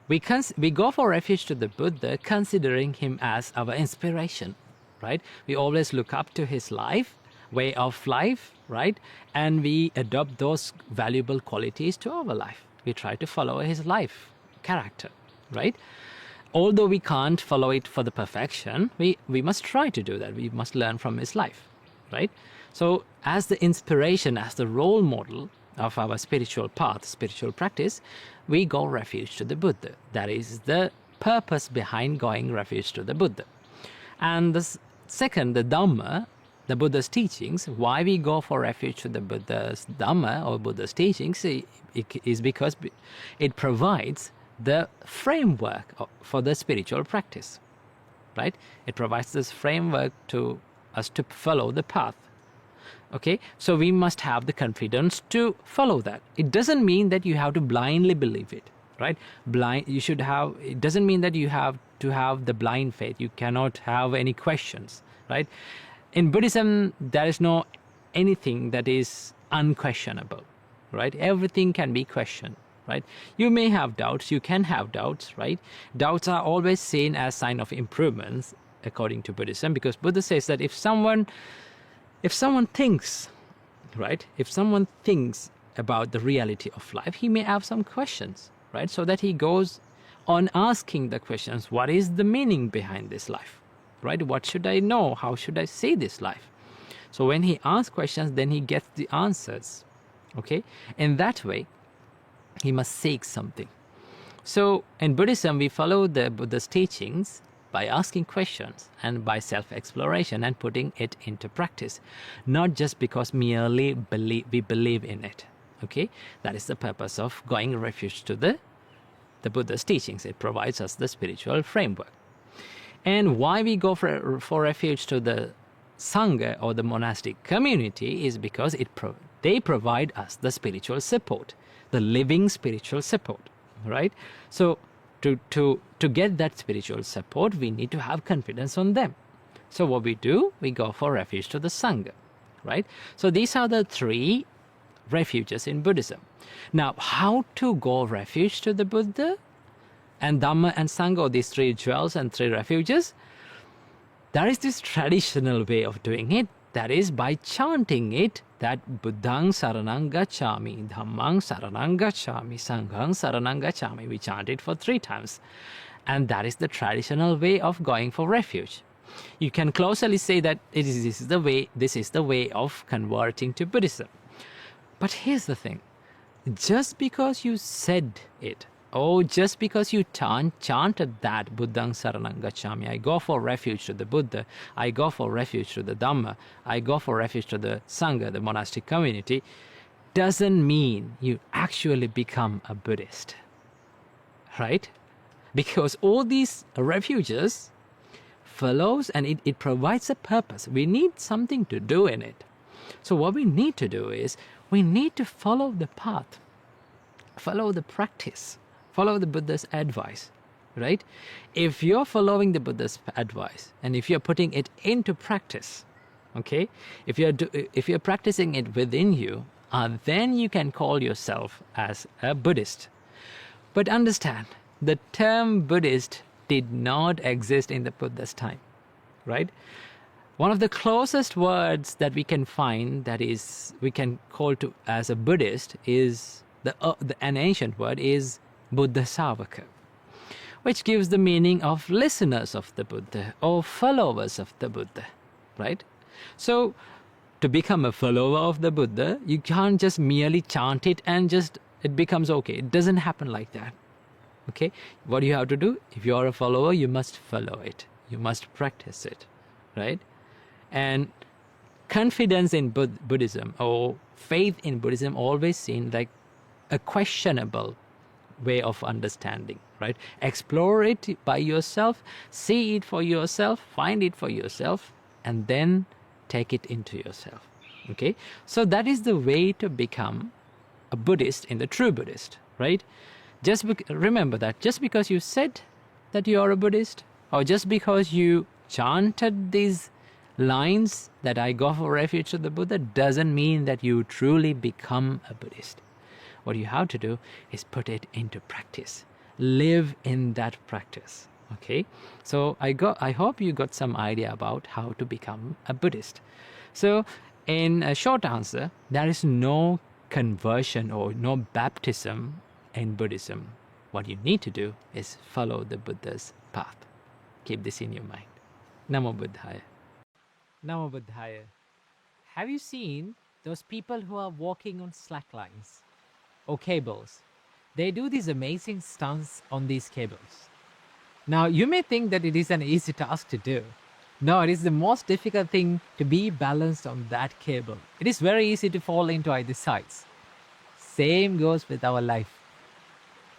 [SPEAKER 1] We go for refuge to the Buddha considering him as our inspiration, right? We always look up to his life, way of life, right? And we adopt those valuable qualities to our life. We try to follow his life, character, right? Although we can't follow it for the perfection, we must try to do that. We must learn from his life, right? So as the inspiration, as the role model of our spiritual path, spiritual practice, we go refuge to the Buddha. That is the purpose behind going refuge to the Buddha. And the second, the Dhamma, the Buddha's teachings, why we go for refuge to the Buddha's Dhamma or Buddha's teachings is because it provides the framework for the spiritual practice, right? It provides this framework to us to follow the path. Okay, so we must have the confidence to follow that. It doesn't mean that you have to blindly believe it, right? It doesn't mean that you have to have the blind faith. You cannot have any questions, right? In Buddhism, there is no anything that is unquestionable, right? Everything can be questioned, right? You may have doubts, you can have doubts, right? Doubts are always seen as sign of improvements according to Buddhism, because Buddha says that if someone thinks, right? If someone thinks about the reality of life, he may have some questions, right? So that he goes on asking the questions, what is the meaning behind this life, right? What should I know? How should I see this life? So when he asks questions, then he gets the answers, okay? In that way, he must seek something. So in Buddhism, we follow the Buddha's teachings by asking questions and by self-exploration and putting it into practice, not just because merely we believe in it, okay? That is the purpose of going refuge to the Buddha's teachings. It provides us the spiritual framework. And why we go for refuge to the Sangha or the monastic community is because they provide us the spiritual support, the living spiritual support, right? So to get that spiritual support, we need to have confidence on them. So what we do, we go for refuge to the Sangha, right? So these are the 3 refuges in Buddhism. Now, how to go refuge to the Buddha? and Dhamma and Sangha, these three jewels and three refuges, there is this traditional way of doing it. That is by chanting it, that Buddhang Saranang Gacchami, Dhammang Saranang Gacchami, Sanghang Saranang Gacchami. We chant it for 3 times. And that is the traditional way of going for refuge. You can closely say that this is the way of converting to Buddhism. But here's the thing. Just because you said it, or just because you chanted that Buddhang Saranang Gacchami, I go for refuge to the Buddha, I go for refuge to the Dhamma, I go for refuge to the Sangha, the monastic community, doesn't mean you actually become a Buddhist. Right? Because all these refuges follows, and it provides a purpose. We need something to do in it. So what we need to do is we need to follow the path, follow the practice, follow the Buddha's advice, right? If you're following the Buddha's advice and if you're putting it into practice, okay, if you're practicing it within you, then you can call yourself as a Buddhist. But understand, the term Buddhist did not exist in the Buddha's time, right? One of the closest words that we can find, that is we can call to as a Buddhist, is an ancient word is Buddha Savaka, which gives the meaning of listeners of the Buddha or followers of the Buddha, right? So to become a follower of the Buddha, you can't just merely chant it and just it becomes okay. It doesn't happen like that. Okay, what do you have to do? If you are a follower, you must follow it. You must practice it, right? And confidence in Buddhism or faith in Buddhism always seen like a questionable way of understanding, right? Explore it by yourself, see it for yourself, find it for yourself, and then take it into yourself. Okay, so that is the way to become a Buddhist in the true Buddhist, right? Remember that just because you said that you are a Buddhist, or just because you chanted these lines that I go for refuge to the Buddha, doesn't mean that you truly become a Buddhist. What you have to do is put it into practice. Live in that practice. Okay? So I hope you got some idea about how to become a Buddhist. So in a short answer, there is no conversion or no baptism in Buddhism. What you need to do is follow the Buddha's path. Keep this in your mind. Namo Buddhaya. Namo Buddhaya. Have you seen those people who are walking on slack lines or cables? They do these amazing stunts on these cables. Now, you may think that it is an easy task to do. No, it is the most difficult thing to be balanced on that cable. It is very easy to fall into either sides. Same goes with our life.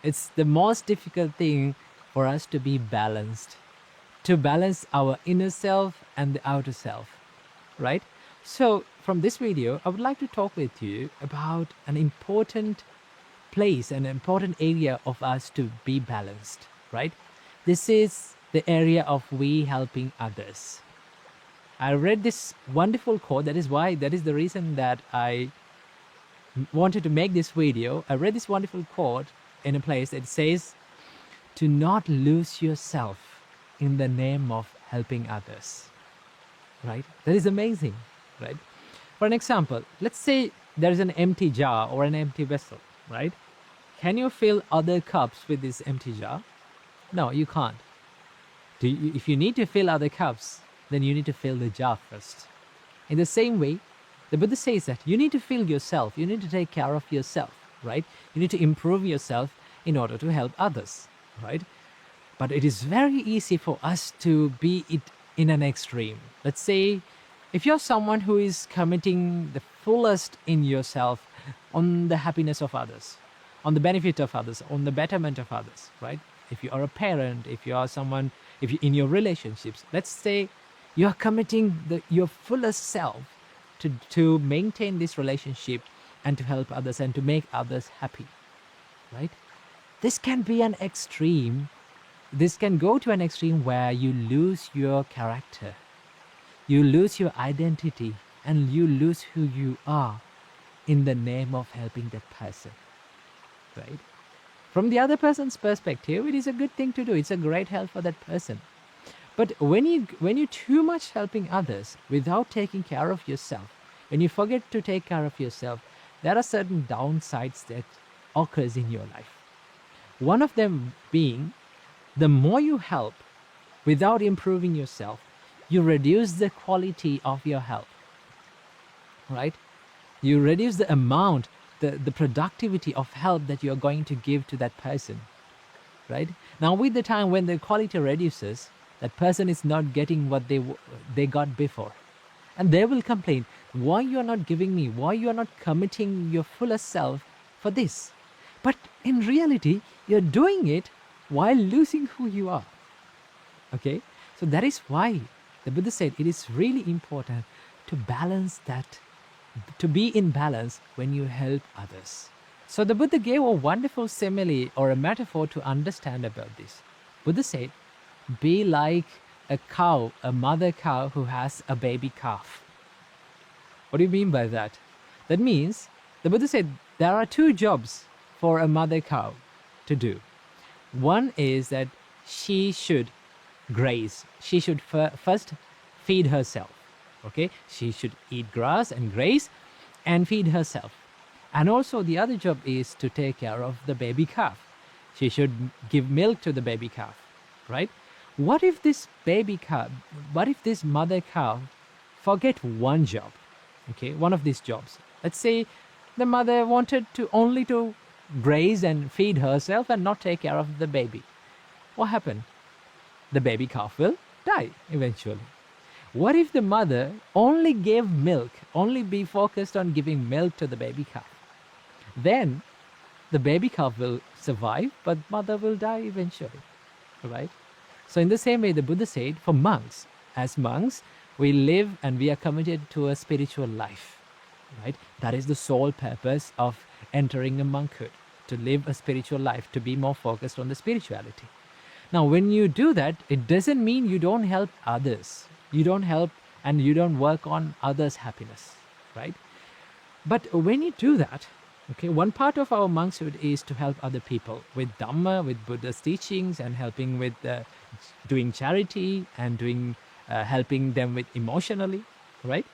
[SPEAKER 1] It's the most difficult thing for us to be balanced, to balance our inner self and the outer self, right? So from this video, I would like to talk with you about an important place, an important area of us to be balanced, right? This is the area of we helping others. I read this wonderful quote. That is the reason that I wanted to make this video. I read this wonderful quote in a place that says, to not lose yourself in the name of helping others, right? That is amazing, right? For an example, let's say there is an empty jar or an empty vessel, right? Can you fill other cups with this empty jar? No, you can't. If you need to fill other cups, then you need to fill the jar first. In the same way, the Buddha says that you need to fill yourself, you need to take care of yourself, right? You need to improve yourself in order to help others, right? But it is very easy for us to be it in an extreme. Let's say if you're someone who is committing the fullest in yourself on the happiness of others, on the benefit of others, on the betterment of others, right? If you are a parent, if you are someone, if you in your relationships, let's say you are committing your fullest self to maintain this relationship and to help others and to make others happy, right? This can be an extreme. This can go to an extreme where you lose your character, you lose your identity, and you lose who you are in the name of helping that person, right? From the other person's perspective, it is a good thing to do. It's a great help for that person. But when you too much helping others without taking care of yourself, when you forget to take care of yourself, there are certain downsides that occurs in your life. One of them being, the more you help without improving yourself, you reduce the quality of your help, right? You reduce the amount, the productivity of help that you're going to give to that person, right? Now, with the time when the quality reduces, that person is not getting what they got before, and they will complain, why you are not giving me, why you are not committing your fullest self for this. But in reality, you're doing it while losing who you are. Okay, so that is why the Buddha said it is really important to balance that, to be in balance when you help others. So the Buddha gave a wonderful simile or a metaphor to understand about this. Buddha said, be like a cow, a mother cow who has a baby calf. What do you mean by that? That means the Buddha said there are two jobs for a mother cow to do. One is that she should graze. She should first feed herself. Okay, she should eat grass and graze and feed herself. And also the other job is to take care of the baby calf. She should give milk to the baby calf, right? What if this mother cow forget one job? Okay, one of these jobs. Let's say the mother wanted to only to graze and feed herself and not take care of the baby. What happened? The baby calf will die eventually. What if the mother only gave milk, only be focused on giving milk to the baby calf? Then the baby calf will survive, but mother will die eventually, right? So in the same way, the Buddha said, for monks, as monks, we live and we are committed to a spiritual life, right? That is the sole purpose of entering a monkhood, to live a spiritual life, to be more focused on the spirituality. Now, when you do that, it doesn't mean you don't help others. You don't help and you don't work on others' happiness, right? But when you do that, okay, one part of our monkshood is to help other people with Dhamma, with Buddha's teachings, and helping with doing charity and doing helping them with emotionally, right?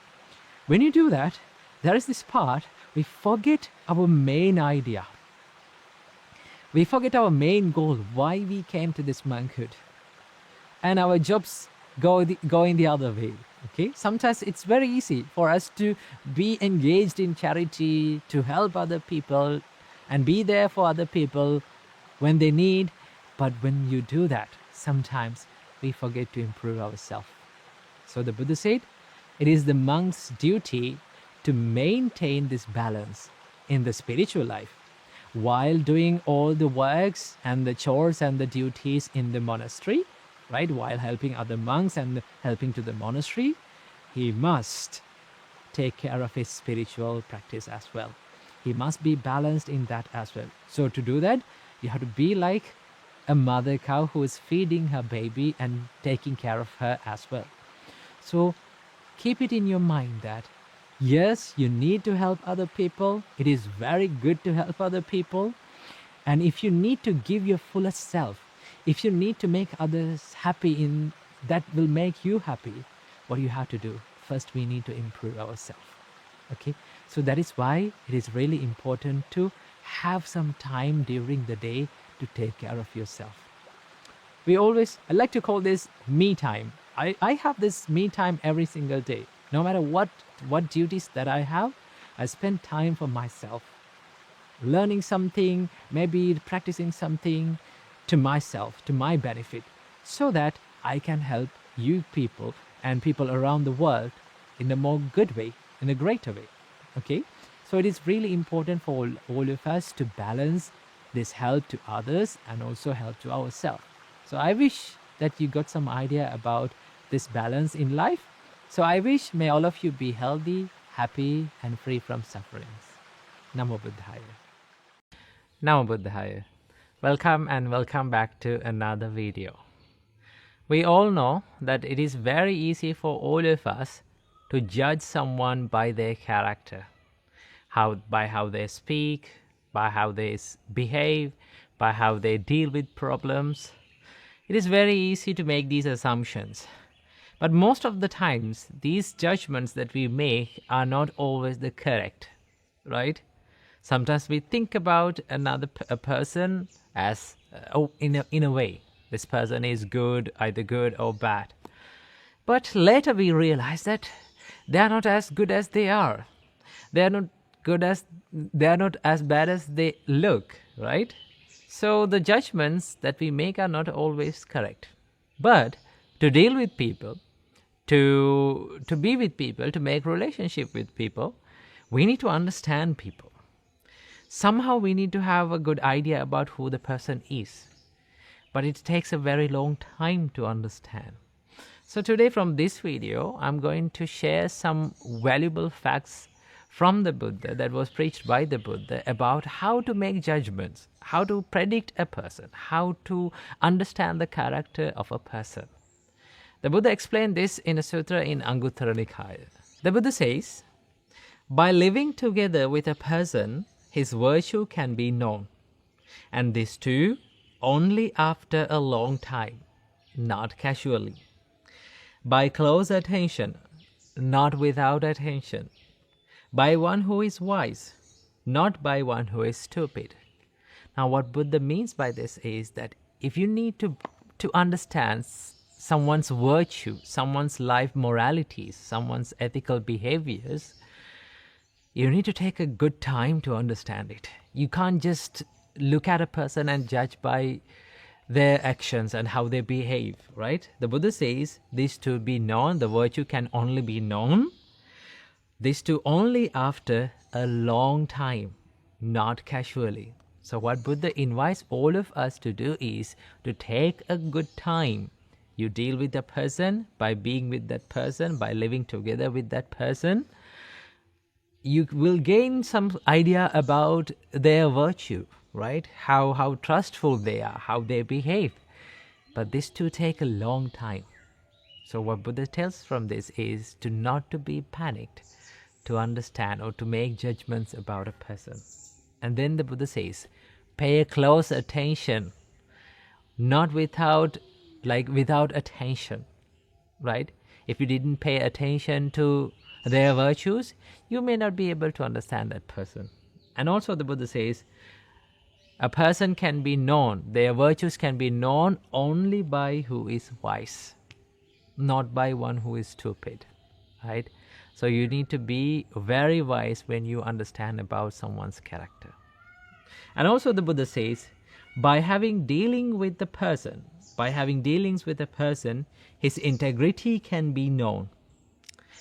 [SPEAKER 1] When you do that, there is this part, we forget our main idea. We forget our main goal, why we came to this monkhood. And our jobs go in the other way. Okay, sometimes it's very easy for us to be engaged in charity, to help other people and be there for other people when they need. But when you do that, sometimes we forget to improve ourselves. So the Buddha said, it is the monk's duty to maintain this balance in the spiritual life while doing all the works and the chores and the duties in the monastery, right? While helping other monks and helping to the monastery, he must take care of his spiritual practice as well. He must be balanced in that as well. So to do that, you have to be like a mother cow who is feeding her baby and taking care of her as well. So keep it in your mind that yes, you need to help other people. It is very good to help other people. And if you need to give your fullest self, if you need to make others happy, that will make you happy, what you have to do? First, we need to improve ourselves. Okay? So that is why it is really important to have some time during the day to take care of yourself. I like to call this me time. I have this me time every single day. No matter what duties that I have, I spend time for myself. Learning something, maybe practicing something to myself, to my benefit, so that I can help you people and people around the world in a more good way, in a greater way. Okay? So it is really important for all of us to balance this help to others and also help to ourselves. So I wish that you got some idea about this balance in life. So I wish may all of you be healthy, happy, and free from sufferings. Namo Buddhaya. Namo Buddhaya. Welcome back to another video. We all know that it is very easy for all of us to judge someone by their character, by how they speak, by how they behave, by how they deal with problems, it is very easy to make these assumptions. But most of the times, these judgments that we make are not always the correct, right? Sometimes we think about a person as, in a way, this person is good, either good or bad. But later we realize that they are not as good as they are. They are not they are not as bad as they look, right? So the judgments that we make are not always correct. But to deal with people, to be with people, to make relationship with people, we need to understand people. Somehow we need to have a good idea about who the person is. But it takes a very long time to understand. So today from this video, I'm going to share some valuable facts from the Buddha that was preached by the Buddha about how to make judgments, how to predict a person, how to understand the character of a person. The Buddha explained this in a sutra in Anguttara Nikaya. The Buddha says, by living together with a person, his virtue can be known. And this too, only after a long time, not casually. By close attention, not without attention. By one who is wise, not by one who is stupid. Now what Buddha means by this is that if you need to understand someone's virtue, someone's life moralities, someone's ethical behaviors, you need to take a good time to understand it. You can't just look at a person and judge by their actions and how they behave, right? The Buddha says this to be known, the virtue can only be known, this too only after a long time, not casually. So what Buddha invites all of us to do is to take a good time. You deal with a person by being with that person, by living together with that person. You will gain some idea about their virtue, right? How trustful they are, how they behave. But this too take a long time. So what Buddha tells from this is to not to be panicked, to understand or to make judgments about a person. And then the Buddha says, pay close attention, not without attention, right? If you didn't pay attention to their virtues, you may not be able to understand that person. And also the Buddha says, a person can be known, their virtues can be known only by who is wise, not by one who is stupid, right? So you need to be very wise when you understand about someone's character. And also the Buddha says, by having dealings with a person, his integrity can be known.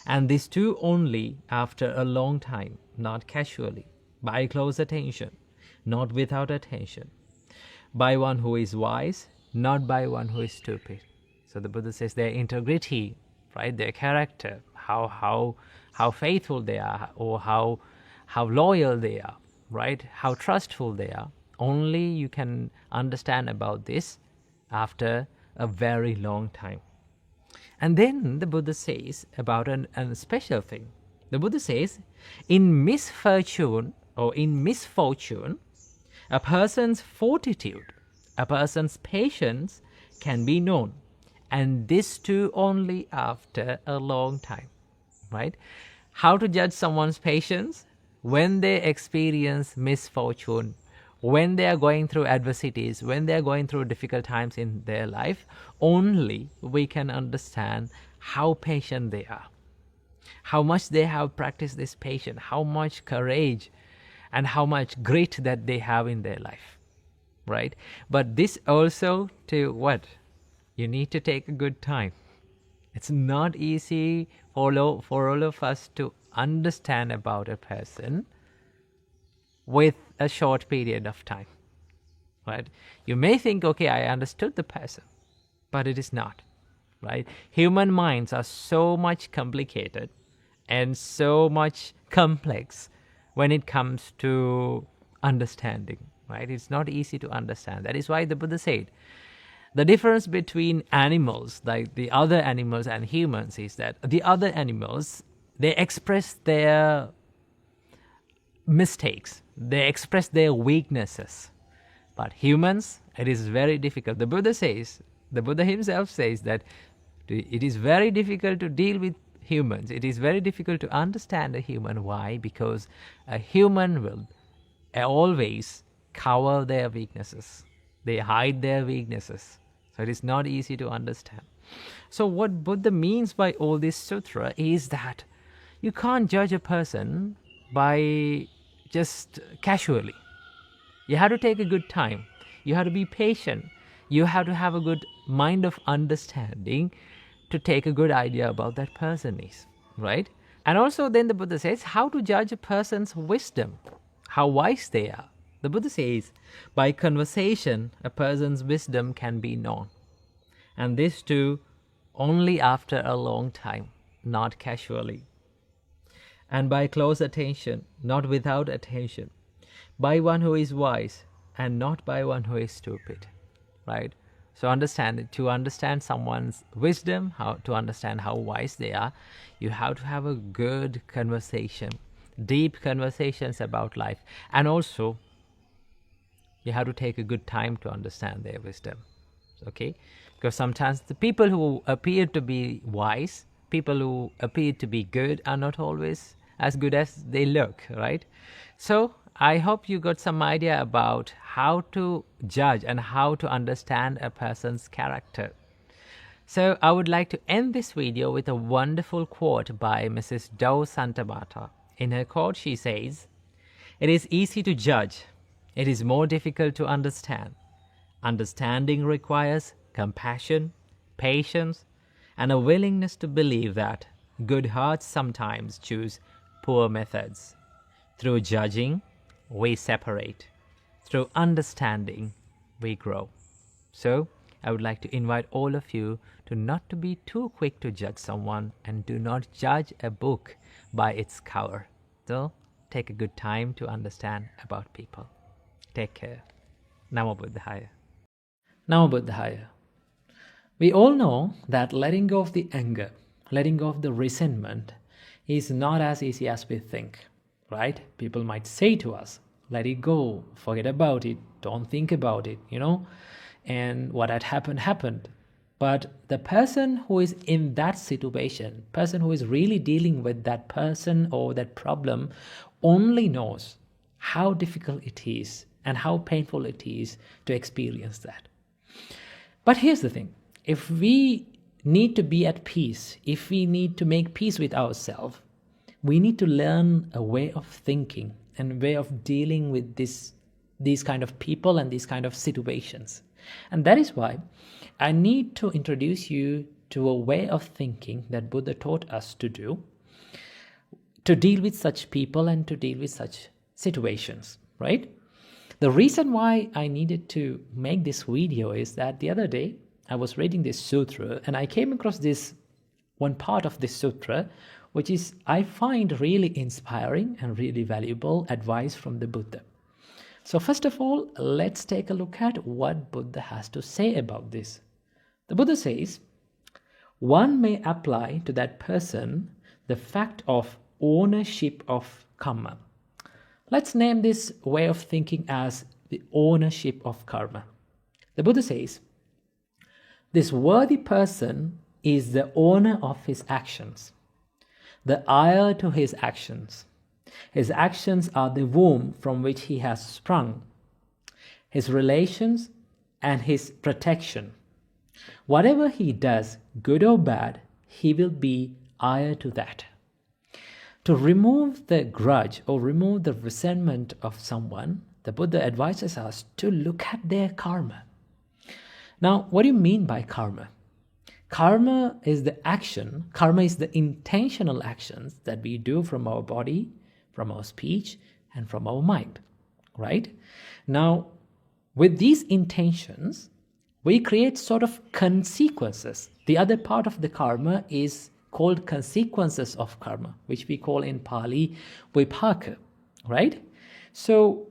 [SPEAKER 1] And this too only after a long time, not casually, by close attention, not without attention, by one who is wise, not by one who is stupid. So the Buddha says their integrity, right, their character, how faithful they are, or how loyal they are, right, how trustful they are, only you can understand about this after a very long time. And then the Buddha says about a special thing. The Buddha says, in misfortune, a person's fortitude, a person's patience can be known. And this too only after a long time, right? How to judge someone's patience? When they experience misfortune, when they are going through adversities, when they are going through difficult times in their life, only we can understand how patient they are, how much they have practiced this patience, how much courage and how much grit that they have in their life, right? But this also to what? You need to take a good time. It's not easy for all of us to understand about a person with a short period of time, right? You may think, okay, I understood the person, but it is not, right? Human minds are so much complicated and so much complex when it comes to understanding, right? It's not easy to understand. That is why the Buddha said, the difference between animals, like the other animals and humans, is that the other animals, they express their mistakes, they express their weaknesses But humans, it is very difficult. The Buddha himself says that it is very difficult to deal with humans. It is very difficult to understand a human. Why? Because a human will always cover their weaknesses. They hide their weaknesses. So it is not easy to understand. So what Buddha means by all this sutra is that you can't judge a person by just casually. You have to take a good time. You have to be patient. You have to have a good mind of understanding to take a good idea about that person is, right? And also then the Buddha says how to judge a person's wisdom, how wise they are. The Buddha says, by conversation, a person's wisdom can be known. And this too, only after a long time, not casually. And by close attention, not without attention. By one who is wise and not by one who is stupid, right? So to understand someone's wisdom, how to understand how wise they are, you have to have a good conversation, deep conversations about life. And also, you have to take a good time to understand their wisdom, okay? Because sometimes the people who appear to be wise, people who appear to be good are not always as good as they look, right? So I hope you got some idea about how to judge and how to understand a person's character. So I would like to end this video with a wonderful quote by Mrs. Dow Santamata. In her quote, she says, "It is easy to judge. It is more difficult to understand. Understanding requires compassion, patience, and a willingness to believe that good hearts sometimes choose poor methods. Through judging, we separate. Through understanding, we grow." So, I would like to invite all of you to not to be too quick to judge someone, and do not judge a book by its cover. So, take a good time to understand about people. Take care. Namo Buddhaya. Namo Buddhaya. We all know that letting go of the anger, letting go of the resentment is not as easy as we think, right? People might say to us, let it go, forget about it, don't think about it, and what had happened, happened. But the person who is in that situation, person who is really dealing with that person or that problem, only knows how difficult it is and how painful it is to experience that. But here's the thing. If we need to be at peace, if we need to make peace with ourselves, we need to learn a way of thinking and a way of dealing with these kind of people and these kind of situations. And that is why I need to introduce you to a way of thinking that Buddha taught us to do, to deal with such people and to deal with such situations, right? The reason why I needed to make this video is that the other day I was reading this sutra and I came across this one part of this sutra, which is I find really inspiring and really valuable advice from the Buddha. So first of all, let's take a look at what Buddha has to say about this. The Buddha says, one may apply to that person the fact of ownership of karma. Let's name this way of thinking as the ownership of karma. The Buddha says, this worthy person is the owner of his actions, the heir to his actions. His actions are the womb from which he has sprung, his relations and his protection. Whatever he does, good or bad, he will be heir to that. To remove the grudge or remove the resentment of someone, the Buddha advises us to look at their karma. Now, what do you mean by karma? Karma is the action, karma is the intentional actions that we do from our body, from our speech, and from our mind, right? Now, with these intentions, we create sort of consequences. The other part of the karma is called consequences of karma, which we call in Pali vipaka, right? So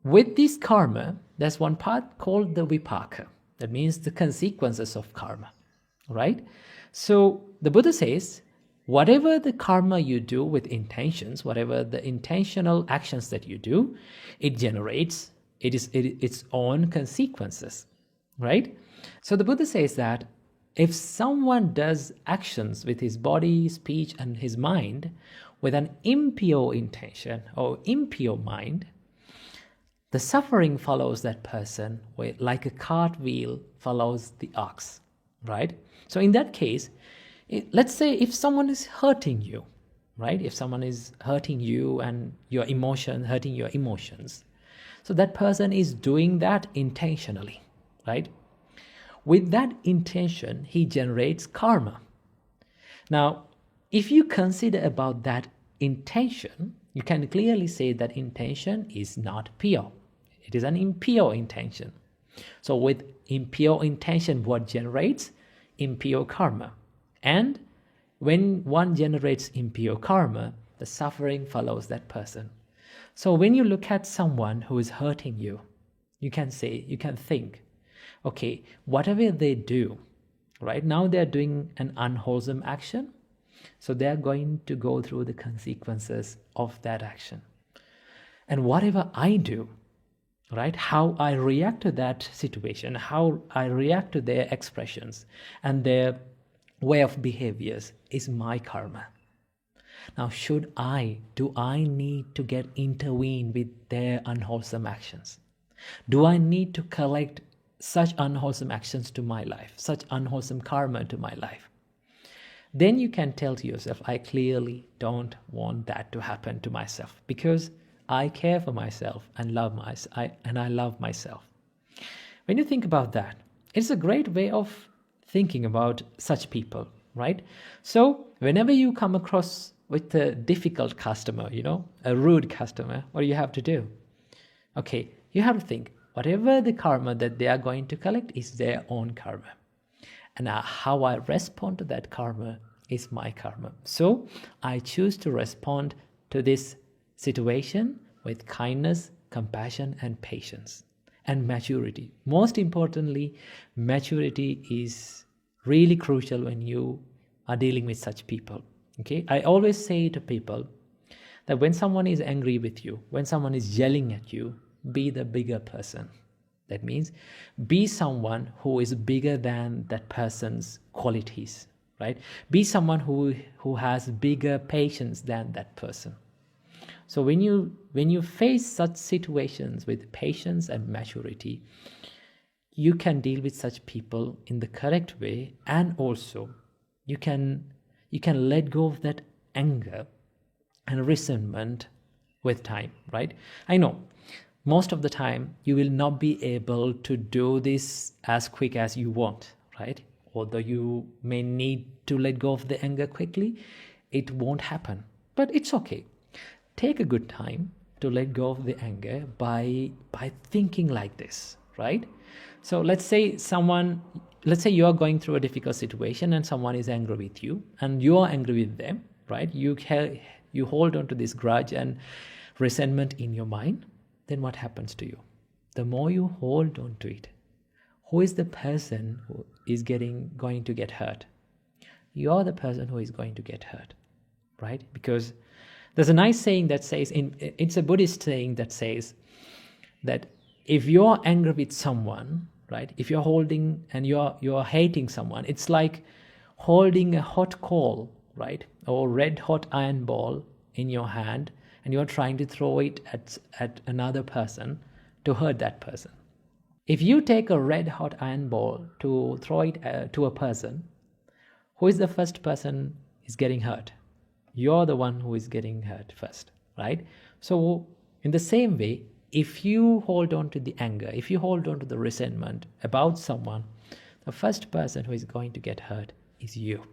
[SPEAKER 1] with this karma, there's one part called the vipaka. That means the consequences of karma, right? So the Buddha says, whatever the karma you do with intentions, whatever the intentional actions that you do, it generates its own consequences, right? So the Buddha says that if someone does actions with his body, speech, and his mind with an impure intention or impure mind, the suffering follows that person like a cartwheel follows the ox, right? So in that case, let's say if someone is hurting you, right? If someone is hurting you and hurting your emotions, so that person is doing that intentionally, right? With that intention, he generates karma. Now, if you consider about that intention, you can clearly say that intention is not pure. It is an impure intention. So with impure intention, what generates? Impure karma. And when one generates impure karma, the suffering follows that person. So when you look at someone who is hurting you, you can think, okay, whatever they do, right now they're doing an unwholesome action, so they're going to go through the consequences of that action. And whatever I do, right, how I react to that situation, how I react to their expressions and their way of behaviors is my karma. Now, do I need to get intervened with their unwholesome actions? Do I need to collect such unwholesome actions to my life, such unwholesome karma to my life? Then you can tell to yourself, I clearly don't want that to happen to myself because I care for myself and I love myself. When you think about that, it's a great way of thinking about such people, right? So whenever you come across with a difficult customer, a rude customer, what do you have to do? Okay, you have to think, whatever the karma that they are going to collect is their own karma. And how I respond to that karma is my karma. So I choose to respond to this situation with kindness, compassion, and patience, and maturity. Most importantly, maturity is really crucial when you are dealing with such people. Okay, I always say to people that when someone is angry with you, when someone is yelling at you, be the bigger person. That means be someone who is bigger than that person's qualities, right? Be someone who has bigger patience than that person. So when you face such situations with patience and maturity, you can deal with such people in the correct way, and also you can let go of that anger and resentment with time, right? I know most of the time you will not be able to do this as quick as you want, right? Although you may need to let go of the anger quickly, it won't happen. But it's okay. Take a good time to let go of the anger by thinking like this, right? So let's say you are going through a difficult situation and someone is angry with you and you are angry with them, right? You hold on to this grudge and resentment in your mind. Then what happens to you? The more you hold on to it, who is the person who is going to get hurt? You're the person who is going to get hurt, right? Because there's a nice saying that says, it's a Buddhist saying that says that if you're angry with someone, right? If you're holding and you're hating someone, it's like holding a hot coal, right? Or red hot iron ball in your hand, and you're trying to throw it at another person to hurt that person. If you take a red hot iron ball to throw it to a person, who is the first person is getting hurt? You're the one who is getting hurt first, right? So in the same way, if you hold on to the anger, if you hold on to the resentment about someone, the first person who is going to get hurt is you.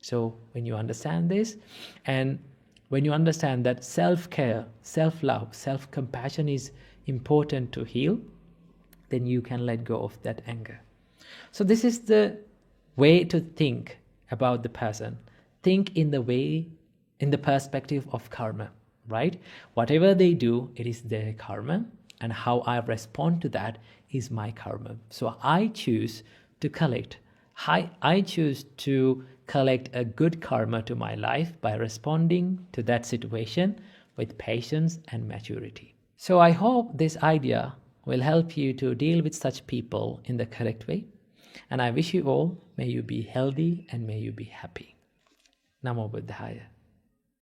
[SPEAKER 1] So when you understand this, and when you understand that self-care, self-love, self-compassion is important to heal, then you can let go of that anger. So this is the way to think about the person. Think in the perspective of karma, right? Whatever they do, it is their karma, and how I respond to that is my karma. So I choose to collect a good karma to my life by responding to that situation with patience and maturity. So I hope this idea will help you to deal with such people in the correct way. And I wish you all, may you be healthy and may you be happy. Namo Buddhaya.